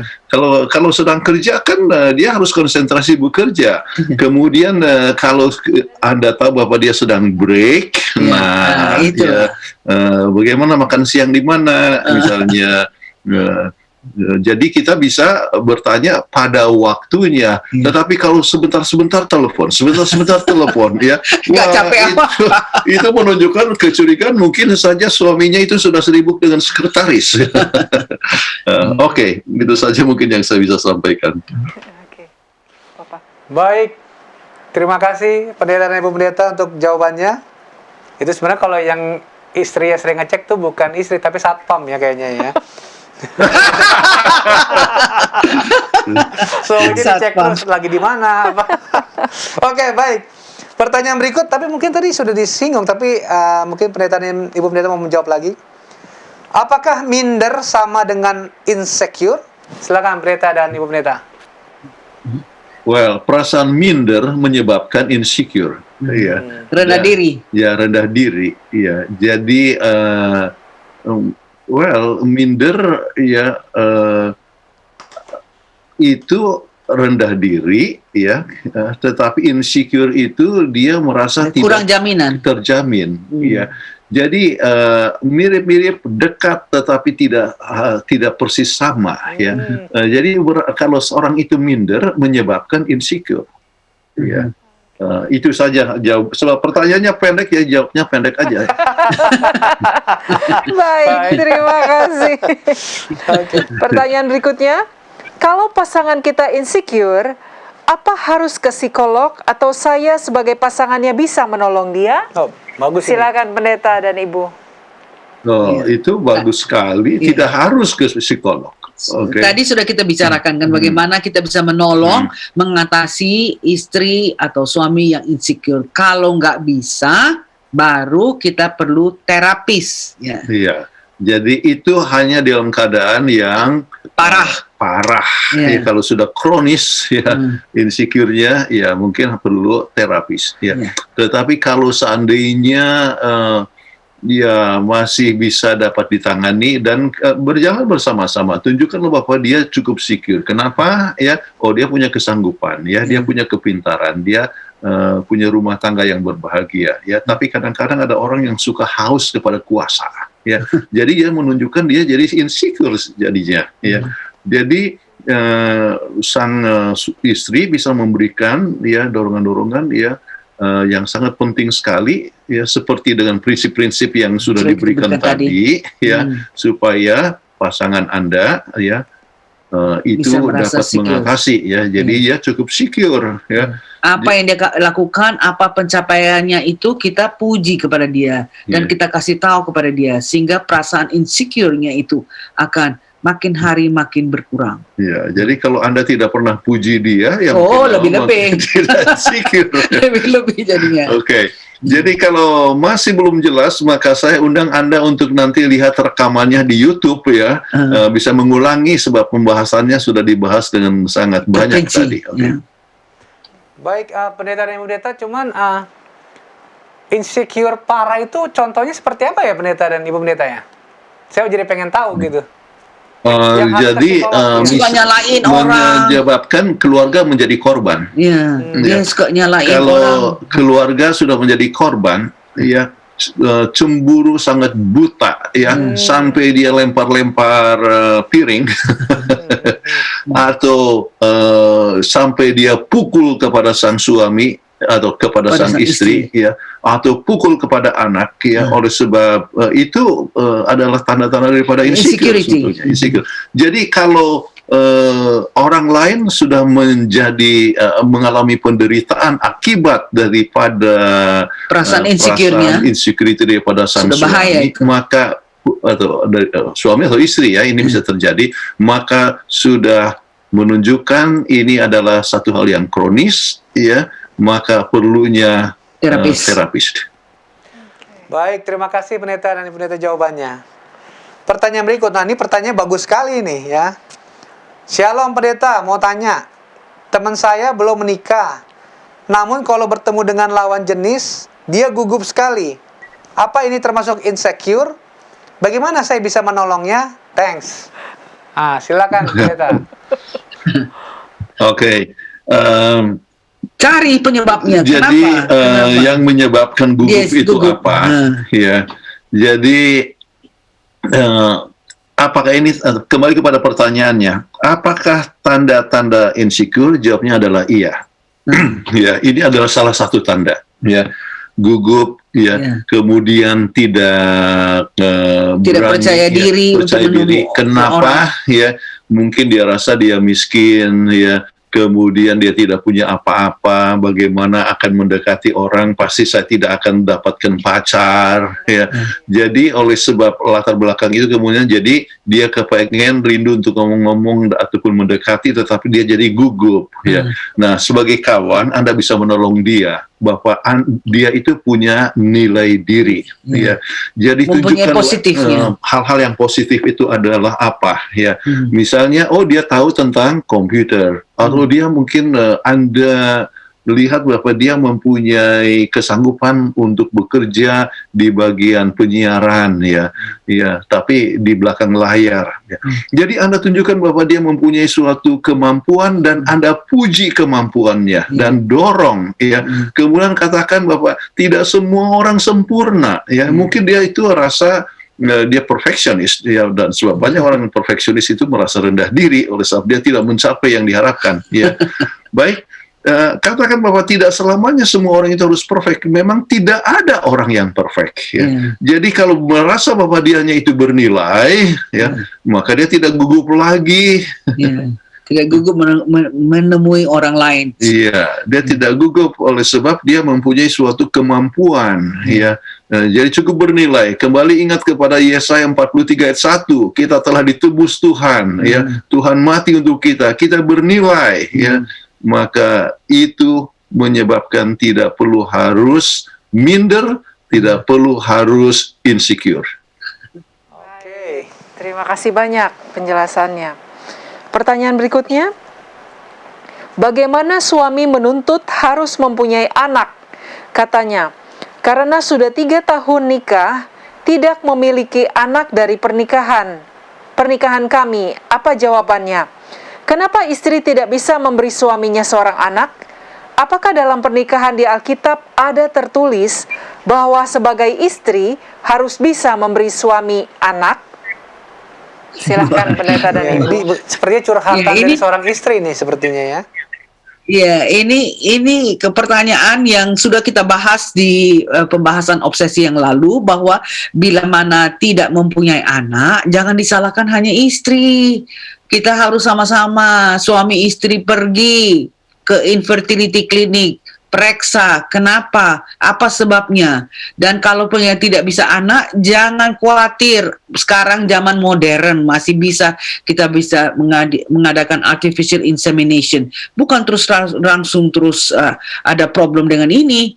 Kalau sedang kerja kan dia harus konsentrasi bekerja. Kemudian kalau Anda tahu bahwa dia sedang break, nah itu. ya, bagaimana makan siang di mana misalnya. Jadi kita bisa bertanya pada waktunya, tetapi kalau sebentar-sebentar telepon, ya, Nggak capek apa. itu menunjukkan kecurigaan. Mungkin saja suaminya itu sudah sibuk dengan sekretaris. Oke, itu saja mungkin yang saya bisa sampaikan. Oke. Bapak. Baik, terima kasih pendeta dan ibu pendeta untuk jawabannya. Itu sebenarnya kalau yang istri yang sering ngecek tuh bukan istri tapi satpam ya kayaknya ya. Suaminya dicek Satpam. terus lagi di mana. apa. Oke, baik. Pertanyaan berikut, tapi mungkin tadi sudah disinggung, tapi mungkin pendeta dan ibu pendeta mau menjawab lagi. Apakah minder sama dengan insecure? Silakan pendeta dan ibu pendeta. Well, perasaan minder menyebabkan insecure. Iya. Rendah Ya. diri. Ya, rendah diri. Ya, jadi minder ya itu rendah diri ya, tetapi insecure itu dia merasa Kurang tidak jaminan. terjamin. Ya, jadi mirip-mirip dekat tetapi tidak persis sama. Ya, jadi kalau seorang itu minder menyebabkan insecure. Ya. Itu saja jawab. Sebab pertanyaannya pendek ya, jawabnya pendek aja. Baik, terima kasih. Pertanyaan berikutnya, kalau pasangan kita insecure, apa harus ke psikolog atau saya sebagai pasangannya bisa menolong dia? Oh, bagus ini. Silakan pendeta dan ibu. Oh, itu bagus sekali. Tidak harus ke psikolog. Oke. Tadi sudah kita bicarakan kan bagaimana kita bisa menolong mengatasi istri atau suami yang insecure. Kalau nggak bisa, baru kita perlu terapis. Ya. Iya. Jadi itu hanya dalam keadaan yang parah. Iya. Ya, kalau sudah kronis ya insecure-nya ya mungkin perlu terapis. Ya. Iya. Tetapi kalau seandainya dia masih bisa dapat ditangani dan berjalan bersama-sama, tunjukkanlah bahwa dia cukup secure. Kenapa? Ya, dia punya kesanggupan, ya, dia punya kepintaran, dia punya rumah tangga yang berbahagia, ya. Tapi kadang-kadang ada orang yang suka haus kepada kuasa, ya. Jadi dia menunjukkan dia jadi insecure jadinya, ya. Jadi sang istri bisa memberikan, ya, dorongan-dorongan, ya. Yang sangat penting sekali ya, seperti dengan prinsip-prinsip yang sudah diberikan tadi ya, supaya pasangan Anda ya itu dapat mengatasi ya, jadi ya cukup secure ya. Apa yang dia lakukan, apa pencapaiannya itu kita puji kepada dia dan kita kasih tahu kepada dia sehingga perasaan insecure-nya itu akan makin hari makin berkurang. Ya, jadi kalau Anda tidak pernah puji dia, ya lebih-lebih tidak secure. lebih-lebih jadinya. Oke. Jadi kalau masih belum jelas, maka saya undang Anda untuk nanti lihat rekamannya di YouTube ya, bisa mengulangi sebab pembahasannya sudah dibahas dengan sangat banyak tadi. Oke. Baik, pendeta dan ibu pendeta, cuman insecure parah itu contohnya seperti apa ya pendeta dan ibu pendeta ya? Saya jadi pengen tahu gitu. Jadi suka nyalain orang, menyebabkan keluarga menjadi korban. Ya, dia suka nyalain kalau orang. Keluarga sudah menjadi korban, ya cemburu sangat buta, ya sampai dia lempar-lempar piring, atau sampai dia pukul kepada sang suami, atau kepada sang istri, ya, atau pukul kepada anak, ya, oleh sebab itu adalah tanda-tanda daripada insecure. Sebetulnya, insecure. Jadi kalau orang lain sudah mengalami penderitaan akibat daripada Perasaan insecure-nya, insecurity daripada sang suami, maka atau suami atau istri, ya, ini bisa terjadi, maka sudah menunjukkan ini adalah satu hal yang kronis, ya, maka perlunya terapis. Baik, terima kasih pendeta dan pendeta jawabannya. Pertanyaan berikut, ini pertanyaan bagus sekali nih, ya. Shalom pendeta, mau tanya, teman saya belum menikah, namun kalau bertemu dengan lawan jenis, dia gugup sekali. Apa ini termasuk insecure? Bagaimana saya bisa menolongnya? Thanks. Silakan pendeta. Oke. Cari penyebabnya. Jadi Kenapa? yang menyebabkan gugup itu apa? Ya. Jadi apakah ini, kembali kepada pertanyaannya, apakah tanda-tanda insecure? Jawabnya adalah iya. Ya, ini adalah salah satu tanda. Ya, gugup. Ya, kemudian tidak berani, percaya diri untuk menemui Kenapa? Ya, mungkin dia rasa dia miskin, ya. Kemudian dia tidak punya apa-apa, bagaimana akan mendekati orang, pasti saya tidak akan mendapatkan pacar, ya. Jadi oleh sebab latar belakang itu, kemudian jadi dia kepengen rindu untuk ngomong-ngomong ataupun mendekati, tetapi dia jadi gugup, ya. Nah, sebagai kawan, Anda bisa menolong dia, bahwa dia itu punya nilai diri, ya. Jadi tunjukkan hal-hal yang positif itu adalah apa, ya. Misalnya, dia tahu tentang komputer, atau dia mungkin Anda lihat bahwa dia mempunyai kesanggupan untuk bekerja di bagian penyiaran, ya, tapi di belakang layar. Ya. Jadi Anda tunjukkan bahwa dia mempunyai suatu kemampuan dan Anda puji kemampuannya dan dorong, ya. Kemudian katakan bahwa tidak semua orang sempurna, ya. Mungkin dia itu rasa dia perfeksionis, ya, dan sebab banyak orang perfeksionis itu merasa rendah diri oleh sebab dia tidak mencapai yang diharapkan, ya. Baik, katakan bahwa tidak selamanya semua orang itu harus perfect. Memang tidak ada orang yang perfect, ya. Jadi kalau merasa bahwa dianya itu bernilai, ya, maka dia tidak gugup lagi. Tidak gugup menemui orang lain. Iya, dia tidak gugup oleh sebab dia mempunyai suatu kemampuan, ya. Jadi cukup bernilai. Kembali ingat kepada Yesaya 43 ayat 1, kita telah ditebus Tuhan, ya. Tuhan mati untuk kita, kita bernilai, ya. Maka itu menyebabkan tidak perlu harus minder, tidak perlu harus insecure. Oke, terima kasih banyak penjelasannya. Pertanyaan berikutnya, bagaimana suami menuntut harus mempunyai anak? Katanya, karena sudah 3 tahun nikah, tidak memiliki anak dari pernikahan kami. Apa jawabannya? Kenapa istri tidak bisa memberi suaminya seorang anak? Apakah dalam pernikahan di Alkitab ada tertulis bahwa sebagai istri harus bisa memberi suami anak? Silahkan pendeta dan ibu. Sepertinya curhatan dari seorang istri nih sepertinya, ya. Ya, ini pertanyaan yang sudah kita bahas di pembahasan obsesi yang lalu, bahwa bila mana tidak mempunyai anak, jangan disalahkan hanya istri. Kita harus sama-sama, suami istri, pergi ke infertility clinic, periksa kenapa, apa sebabnya. Dan kalau punya tidak bisa anak, jangan khawatir. Sekarang zaman modern masih bisa, kita bisa mengadakan artificial insemination. Bukan langsung terus ada problem dengan ini.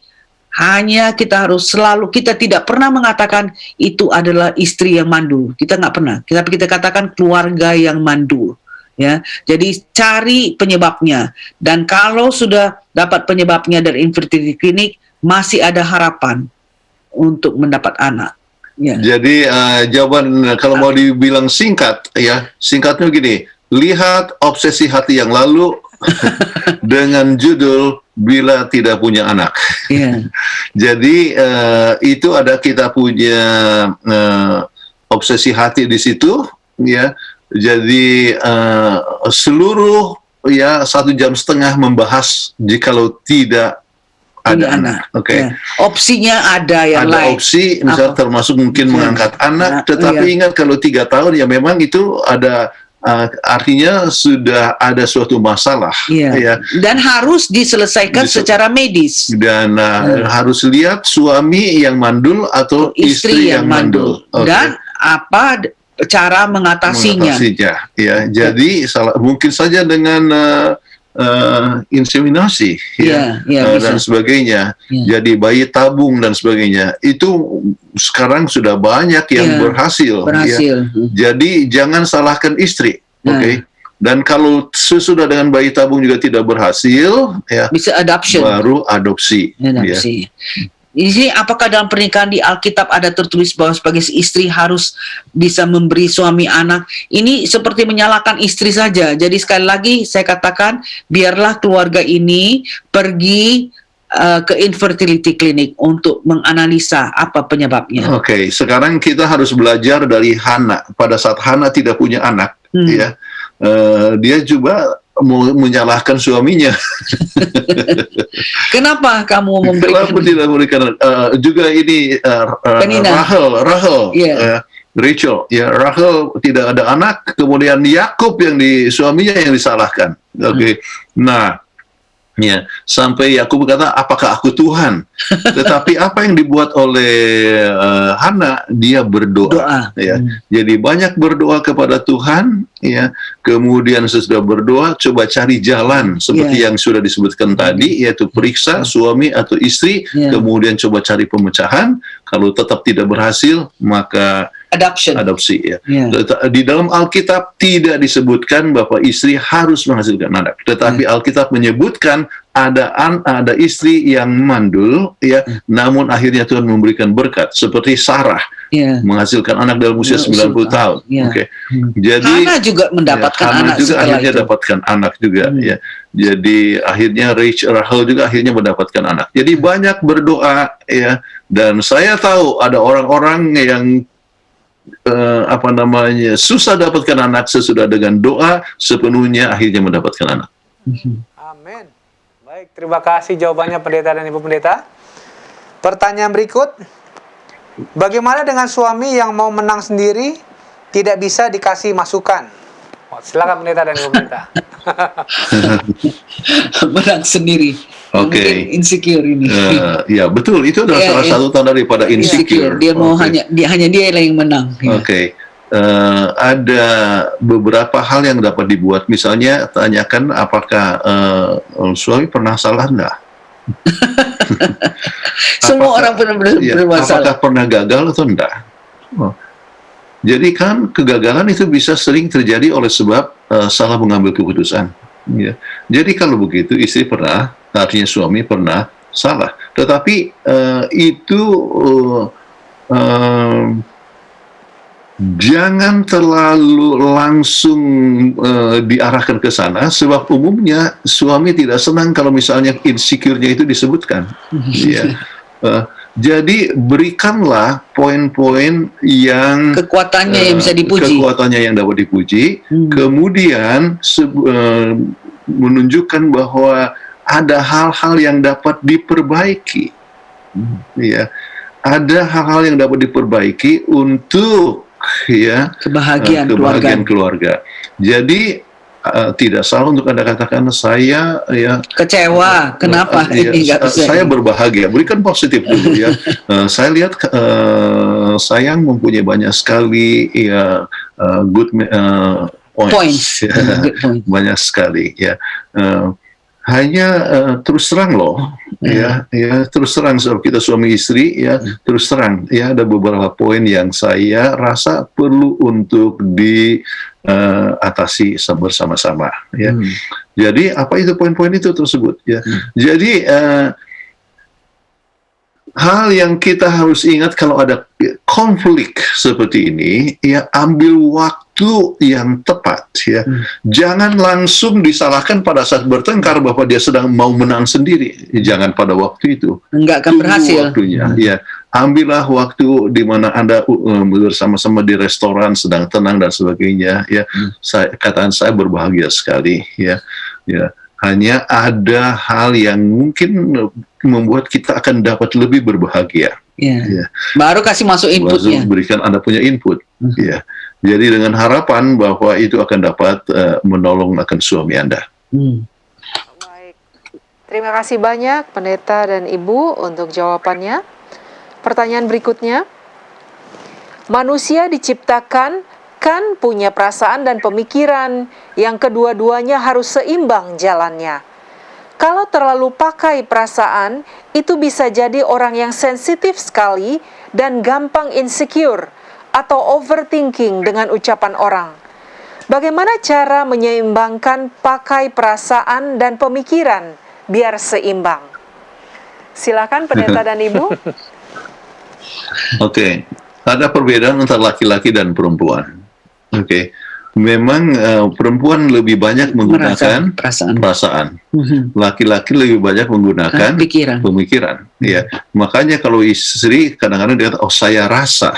Hanya kita harus selalu, kita tidak pernah mengatakan itu adalah istri yang mandul. Kita nggak pernah. Tapi kita katakan keluarga yang mandul. Ya, jadi cari penyebabnya, dan kalau sudah dapat penyebabnya dari infertility clinic, masih ada harapan untuk mendapat anak. Ya. Jadi jawaban kalau mau dibilang singkat, ya, singkatnya gini: lihat obsesi hati yang lalu dengan judul bila tidak punya anak. Yeah. Jadi itu ada, kita punya obsesi hati di situ, ya. Jadi seluruh, ya, 1,5 jam membahas jikalau tidak punya ada anak. Oke. Ya. Opsinya ada yang Ada lain. opsi, misalnya Apa? termasuk mungkin mengangkat anak, Nah, tetapi iya. ingat kalau 3 tahun ya memang itu ada artinya sudah ada suatu masalah, Iya. ya. Dan harus diselesaikan secara medis. Dan harus lihat suami yang mandul atau istri yang mandul. Oke. Dan apa cara mengatasinya. Ya. Jadi mungkin saja dengan inseminasi, Iya, iya, dan bisa. sebagainya. Iya. Jadi bayi tabung dan sebagainya. Itu sekarang sudah banyak yang Iya, berhasil. Ya. berhasil. Jadi jangan salahkan istri, oke? Dan kalau sesudah dengan bayi tabung juga tidak berhasil, ya Bisa adoption. baru adopsi. Ya. Adopsi. Ini apakah dalam pernikahan di Alkitab ada tertulis bahwa sebagai istri harus bisa memberi suami anak? Ini seperti menyalahkan istri saja. Jadi sekali lagi saya katakan, biarlah keluarga ini pergi ke infertility clinic untuk menganalisa apa penyebabnya. Oke, sekarang kita harus belajar dari Hana. Pada saat Hana tidak punya anak, ya, dia juga menyalahkan suaminya. Kenapa kamu memberikan? Kenapa tidak memberikan? Juga ini Penina. Rahel, Iya. Rachel, ya, Rahel tidak ada anak, kemudian Yakub yang suaminya yang disalahkan. Oke, nah. Ya, sampai Yakub berkata, apakah aku Tuhan? Tetapi apa yang dibuat oleh Hana, dia berdoa. Doa. Ya. Jadi banyak berdoa kepada Tuhan, ya. Kemudian sesudah berdoa, coba cari jalan seperti yang sudah disebutkan tadi, yaitu periksa suami atau istri, kemudian coba cari pemecahan. Kalau tetap tidak berhasil, maka adopsi, ya. Di dalam Alkitab tidak disebutkan bahwa istri harus menghasilkan anak, tetapi Alkitab menyebutkan ada istri yang mandul, ya, namun akhirnya Tuhan memberikan berkat seperti Sarah menghasilkan anak dalam usia 90 tahun. Oke. Jadi Hana juga mendapatkan Hana anak juga setelah akhirnya itu. dapatkan anak juga, ya. Jadi akhirnya Rahel juga akhirnya mendapatkan anak. Jadi banyak berdoa, ya. Dan saya tahu ada orang-orang yang susah dapatkan anak, sesudah dengan doa sepenuhnya akhirnya mendapatkan anak. Amin. Baik, terima kasih jawabannya pendeta dan ibu pendeta. Pertanyaan berikut, bagaimana dengan suami yang mau menang sendiri, tidak bisa dikasih masukan? Silakan pendeta dan ibu pendeta. Menang sendiri. Oke. Mungkin insecure ini. Ya betul, itu adalah salah satu tanda daripada insecure. Dia mau Oke. hanya dia yang menang. Oke. Ada beberapa hal yang dapat dibuat. Misalnya tanyakan apakah suami pernah salah enggak? Semua orang pernah bermasalah. Apakah pernah gagal atau enggak? Jadi kan kegagalan itu bisa sering terjadi oleh sebab salah mengambil keputusan. Ya. Jadi kalau begitu istri pernah, artinya suami pernah salah. Tetapi itu jangan terlalu langsung diarahkan ke sana, sebab umumnya suami tidak senang kalau misalnya insecure-nya itu disebutkan. Ya. Jadi berikanlah poin-poin yang Kekuatannya yang bisa dipuji. Kekuatannya yang dapat dipuji. Kemudian menunjukkan bahwa ada hal-hal yang dapat diperbaiki. Ya, ada hal-hal yang dapat diperbaiki untuk kebahagiaan keluarga. Jadi tidak salah untuk Anda katakan saya kecewa, kenapa ini nggak bisa? Saya berbahagia, berikan positif dulu ya. Saya lihat sayang mempunyai banyak sekali good points. Good point. Banyak sekali ya. Hanya terus terang loh, ya terus terang, sebab kita suami istri ya, terus terang ya, ada beberapa poin yang saya rasa perlu untuk diatasi bersama-sama ya. Jadi apa itu poin-poin itu tersebut ya? Jadi hal yang kita harus ingat kalau ada konflik seperti ini, ya ambil waktu yang tepat ya. Jangan langsung disalahkan pada saat bertengkar bahwa dia sedang mau menang sendiri. Jangan pada waktu itu. Enggak akan berhasil. Waktunya, ya. Ambillah waktu di mana Anda bersama-sama di restoran sedang tenang dan sebagainya ya. Saya berbahagia sekali ya. Ya. Hanya ada hal yang mungkin membuat kita akan dapat lebih berbahagia. Ya. Ya. Baru kasih masuk inputnya. Langsung berikan Anda punya input. Ya. Jadi dengan harapan bahwa itu akan dapat menolong akan suami Anda. Baik. Terima kasih banyak Pendeta dan Ibu untuk jawabannya. Pertanyaan berikutnya. Manusia diciptakan kan punya perasaan dan pemikiran yang kedua-duanya harus seimbang jalannya. Kalau terlalu pakai perasaan, itu bisa jadi orang yang sensitif sekali dan gampang insecure atau overthinking dengan ucapan orang. Bagaimana cara menyeimbangkan pakai perasaan dan pemikiran biar seimbang? Silakan Pendeta dan Ibu. Oke. Ada perbedaan antara laki-laki dan perempuan. Oke. Memang perempuan lebih banyak menggunakan perasaan. Laki-laki lebih banyak menggunakan pemikiran. Ya. Makanya kalau istri kadang-kadang dia kata, oh saya rasa.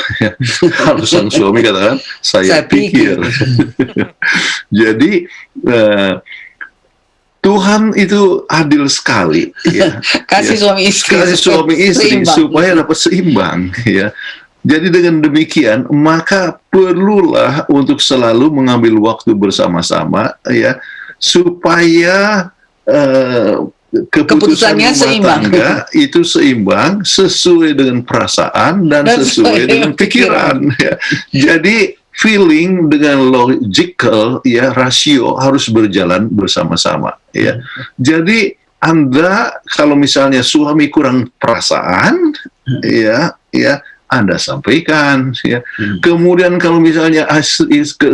Kalau sang suami katakan, saya pikir. Jadi Tuhan itu adil sekali. Ya. Kasih suami istri. Kasih suami istri supaya dapat seimbang. Ya. Jadi dengan demikian, maka perlulah untuk selalu mengambil waktu bersama-sama, ya, supaya keputusannya seimbang. Itu seimbang sesuai dengan perasaan dan sesuai dengan pikiran. Ya. Jadi feeling dengan logical, ya, rasio harus berjalan bersama-sama. Ya. Jadi Anda kalau misalnya suami kurang perasaan, ya. Anda sampaikan, ya. Kemudian kalau misalnya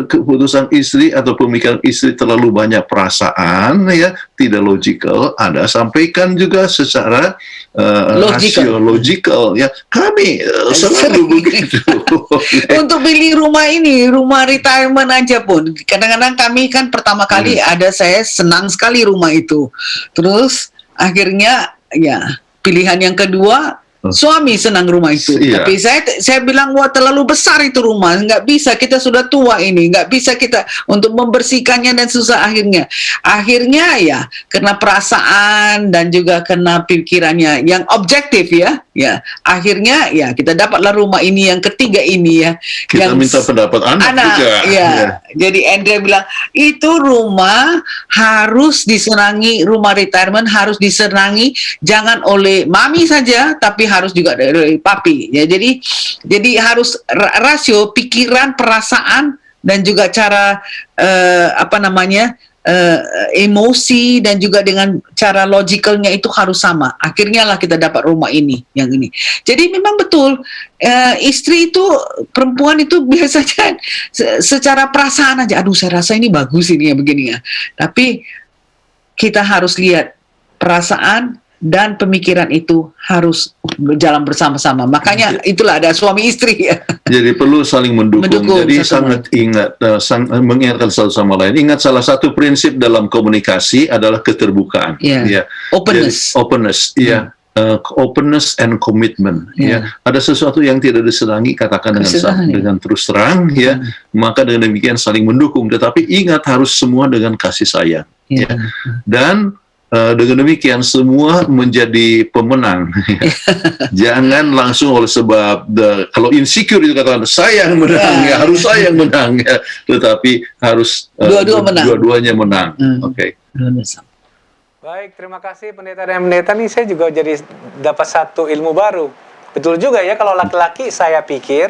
keputusan istri atau pemikiran istri terlalu banyak perasaan, ya, tidak logical, Anda sampaikan juga secara logical, ya. Kami selalu begitu. Untuk pilih rumah ini, rumah retirement aja pun, kadang-kadang kami kan pertama kali saya senang sekali rumah itu, terus akhirnya ya pilihan yang kedua. Suami senang rumah itu, tapi saya bilang wah terlalu besar itu rumah, nggak bisa, kita sudah tua ini, nggak bisa kita untuk membersihkannya dan susah akhirnya ya karena perasaan dan juga karena pikirannya yang objektif ya akhirnya ya kita dapatlah rumah ini yang ketiga ini ya. Kita yang minta pendapat anak juga. Ya. Jadi Andrea bilang itu rumah harus disenangi, rumah retirement harus disenangi jangan oleh mami saja tapi harus juga dari papi ya. Jadi harus rasio pikiran, perasaan dan juga cara emosi dan juga dengan cara logikalnya itu harus sama. Akhirnya lah kita dapat rumah ini yang ini. Jadi memang betul istri itu, perempuan itu biasanya secara perasaan aja, aduh saya rasa ini bagus ini ya begini ya. Tapi kita harus lihat perasaan dan pemikiran itu harus berjalan bersama-sama. Makanya itulah ada suami istri ya. Jadi perlu saling mendukung. Jadi sangat mengingatkan satu sama lain. Ingat salah satu prinsip dalam komunikasi adalah keterbukaan. Ya. Openness. Jadi, openness. Ya. Openness and commitment. Ya. Ada sesuatu yang tidak disenangi, katakan dengan terus terang. Ya. Maka dengan demikian saling mendukung. Tetapi ingat harus semua dengan kasih sayang. Ya. Dan dengan demikian semua menjadi pemenang. Jangan langsung oleh sebab kalau insecure itu katakan saya yang menang, ya harus saya yang menang, ya. Tetapi harus dua-duanya menang. Oke. Baik, terima kasih Pendeta dan Pendeta. Nih saya juga jadi dapat satu ilmu baru. Betul juga ya, kalau laki-laki saya pikir,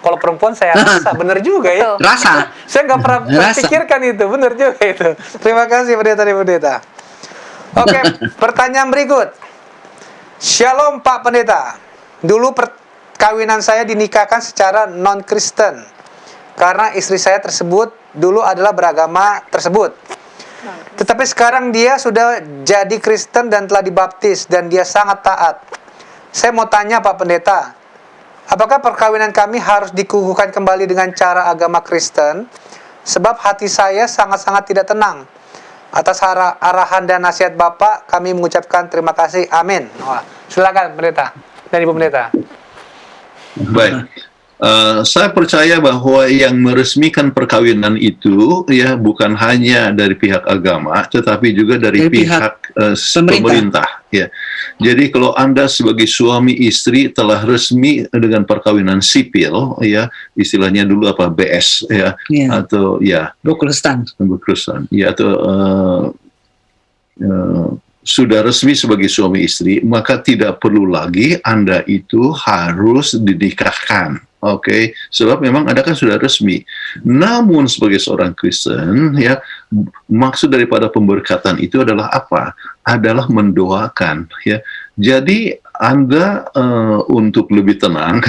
kalau perempuan saya rasa. Benar juga ya. Rasa. Saya nggak pernah pikirkan itu. Benar juga itu. Terima kasih Pendeta dan Pendeta. Oke, pertanyaan berikut. Shalom Pak Pendeta. Dulu perkawinan saya dinikahkan secara non-Kristen. Karena istri saya tersebut dulu adalah beragama tersebut. Tetapi sekarang dia sudah jadi Kristen dan telah dibaptis. Dan dia sangat taat. Saya mau tanya Pak Pendeta. Apakah perkawinan kami harus dikukuhkan kembali dengan cara agama Kristen? Sebab hati saya sangat-sangat tidak tenang. Atas arahan dan nasihat Bapak, kami mengucapkan terima kasih. Amin. Silakan Pendeta dan Ibu Pendeta. Baik. Saya percaya bahwa yang meresmikan perkawinan itu ya bukan hanya dari pihak agama, tetapi juga dari pihak pemerintah. Ya. Jadi kalau Anda sebagai suami istri telah resmi dengan perkawinan sipil, ya istilahnya dulu apa BS, ya, atau ya Bukulstan, ya atau sudah resmi sebagai suami istri, maka tidak perlu lagi Anda itu harus dinikahkan. Oke, sebab memang Anda kan sudah resmi. Namun sebagai seorang Kristen, ya maksud daripada pemberkatan itu adalah apa? Adalah mendoakan, ya. Jadi Anda untuk lebih tenang,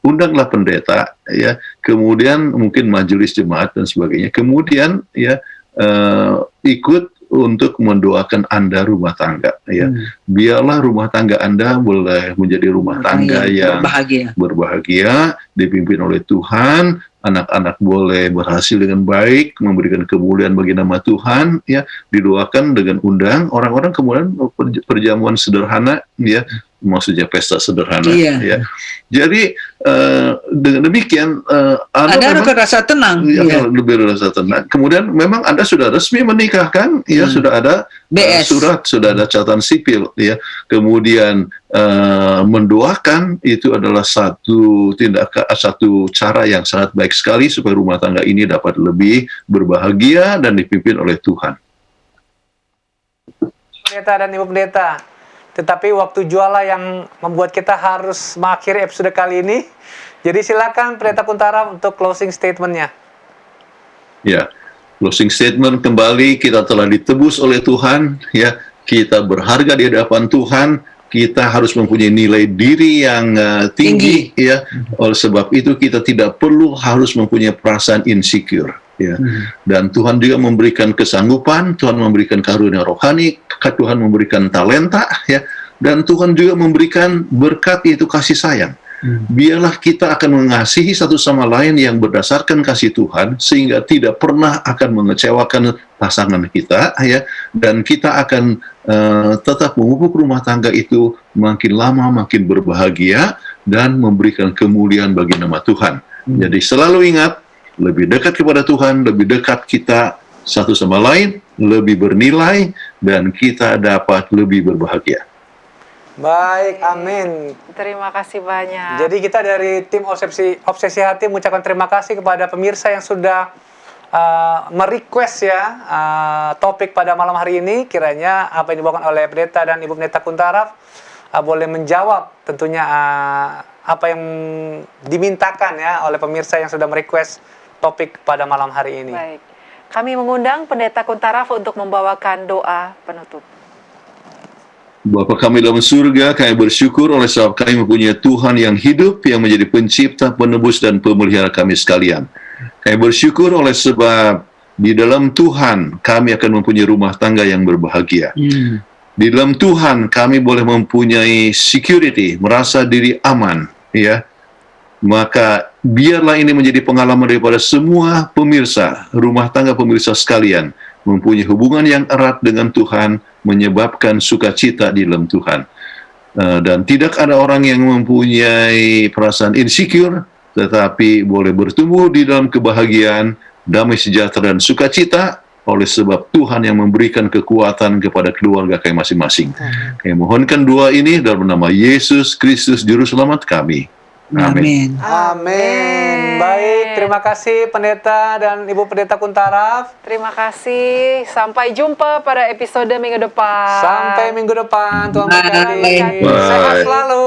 undanglah pendeta, ya. Kemudian mungkin majelis jemaat dan sebagainya. Kemudian ya ikut untuk mendoakan Anda rumah tangga, ya. Biarlah rumah tangga Anda boleh menjadi rumah tangga yang berbahagia, dipimpin oleh Tuhan, anak-anak boleh berhasil dengan baik, memberikan kemuliaan bagi nama Tuhan, ya. Didoakan dengan undang orang-orang, kemudian perjamuan sederhana, ya. Maksudnya pesta sederhana, ya. Jadi dengan demikian Anda akan rasa tenang, lebih rasa tenang. Kemudian memang Anda sudah resmi menikahkan, ya sudah ada surat, sudah ada catatan sipil, ya. Kemudian mendoakan itu adalah satu tindakan, satu cara yang sangat baik sekali supaya rumah tangga ini dapat lebih berbahagia dan dipimpin oleh Tuhan. Pendeta dan Ibu Pendeta, tetapi waktu jualah yang membuat kita harus mengakhiri episode kali ini. Jadi silakan Pendeta Kuntara untuk closing statement-nya. Ya, closing statement kembali, kita telah ditebus oleh Tuhan, ya. Kita berharga di hadapan Tuhan. Kita harus mempunyai nilai diri yang tinggi, ya. Oleh sebab itu kita tidak perlu harus mempunyai perasaan insecure, ya. Dan Tuhan juga memberikan kesanggupan, Tuhan memberikan karunia rohani, Tuhan memberikan talenta, ya. Dan Tuhan juga memberikan berkat, yaitu kasih sayang. Biarlah kita akan mengasihi satu sama lain yang berdasarkan kasih Tuhan, sehingga tidak pernah akan mengecewakan pasangan kita, ya. Dan kita akan tetap memupuk rumah tangga itu makin lama makin berbahagia dan memberikan kemuliaan bagi nama Tuhan. Jadi selalu ingat, lebih dekat kepada Tuhan, lebih dekat kita satu sama lain, lebih bernilai, dan kita dapat lebih berbahagia. Baik, amin. Terima kasih banyak. Jadi kita dari tim Obsesi Hati mengucapkan terima kasih kepada pemirsa yang sudah merequest ya topik pada malam hari ini. Kiranya apa yang dibawakan oleh Pendeta dan Ibu Pendeta Kuntara boleh menjawab tentunya apa yang dimintakan ya oleh pemirsa yang sudah merequest topik pada malam hari ini. Baik, kami mengundang Pendeta Kuntara untuk membawakan doa penutup. Bapa kami dalam surga, kami bersyukur oleh sebab kami mempunyai Tuhan yang hidup, yang menjadi pencipta, penebus, dan pemelihara kami sekalian. Kami bersyukur oleh sebab di dalam Tuhan kami akan mempunyai rumah tangga yang berbahagia. Di dalam Tuhan kami boleh mempunyai security, merasa diri aman, ya. Maka biarlah ini menjadi pengalaman daripada semua pemirsa, rumah tangga pemirsa sekalian, mempunyai hubungan yang erat dengan Tuhan, menyebabkan sukacita di dalam Tuhan. Dan tidak ada orang yang mempunyai perasaan insecure, tetapi boleh bertumbuh di dalam kebahagiaan, damai sejahtera, dan sukacita, oleh sebab Tuhan yang memberikan kekuatan kepada keluarga kami masing-masing. Kami mohonkan doa ini dalam nama Yesus Kristus, Juru Selamat kami. Amin. Amin. Baik, terima kasih Pendeta dan Ibu Pendeta Kuntara. Terima kasih. Sampai jumpa pada episode minggu depan. Sampai minggu depan, Tuhan berkati. Bye. Sehat selalu.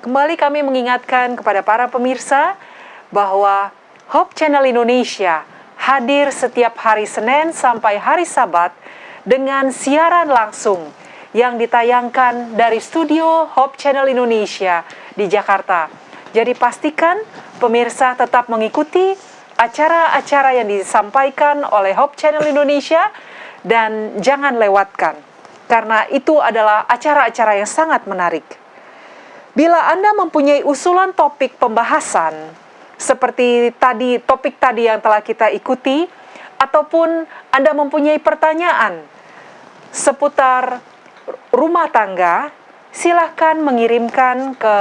Kembali kami mengingatkan kepada para pemirsa bahwa Hope Channel Indonesia hadir setiap hari Senin sampai hari Sabat dengan siaran langsung yang ditayangkan dari studio Hope Channel Indonesia di Jakarta. Jadi pastikan pemirsa tetap mengikuti acara-acara yang disampaikan oleh Hope Channel Indonesia dan jangan lewatkan, karena itu adalah acara-acara yang sangat menarik. Bila Anda mempunyai usulan topik pembahasan seperti tadi, topik tadi yang telah kita ikuti, ataupun Anda mempunyai pertanyaan seputar rumah tangga, silahkan mengirimkan ke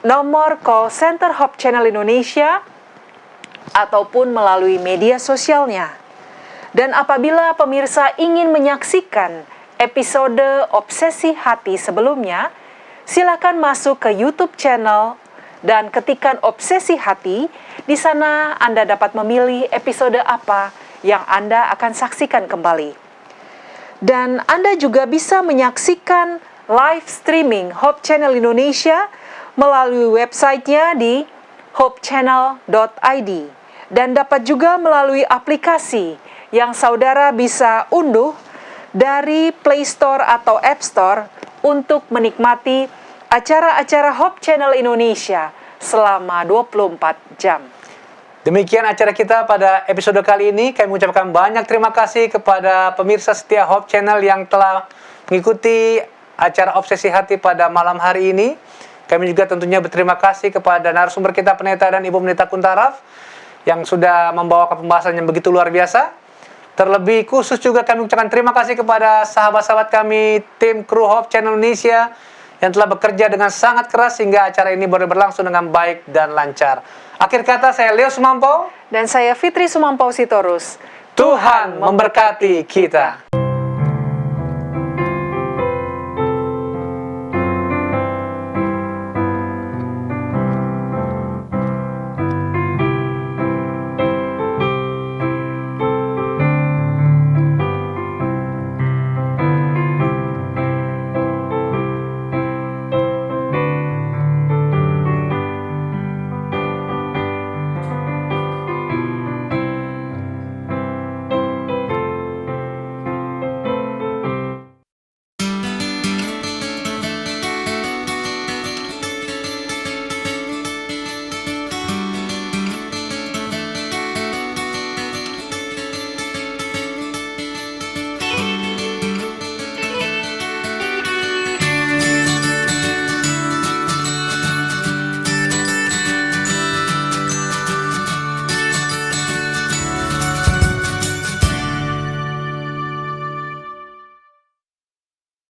nomor call center Hope Channel Indonesia ataupun melalui media sosialnya. Dan apabila pemirsa ingin menyaksikan episode Obsesi Hati sebelumnya, silakan masuk ke YouTube channel dan ketikkan Obsesi Hati. Di sana Anda dapat memilih episode apa yang Anda akan saksikan kembali. Dan Anda juga bisa menyaksikan live streaming Hope Channel Indonesia melalui websitenya di hopechannel.id dan dapat juga melalui aplikasi yang saudara bisa unduh dari Play Store atau App Store untuk menikmati acara-acara Hope Channel Indonesia selama 24 jam. Demikian acara kita pada episode kali ini. Kami mengucapkan banyak terima kasih kepada pemirsa setia Hope Channel yang telah mengikuti acara Obsesi Hati pada malam hari ini. Kami juga tentunya berterima kasih kepada narasumber kita, Pendeta dan Ibu Pendeta Kuntaraf, yang sudah membawakan pembahasan yang begitu luar biasa. Terlebih khusus juga kami ucapkan terima kasih kepada sahabat-sahabat kami, tim kru Hope Channel Indonesia, yang telah bekerja dengan sangat keras sehingga acara ini boleh berlangsung dengan baik dan lancar. Akhir kata, saya Leo Sumampau. Dan saya Fitri Sumampau Sitorus. Tuhan memberkati kita.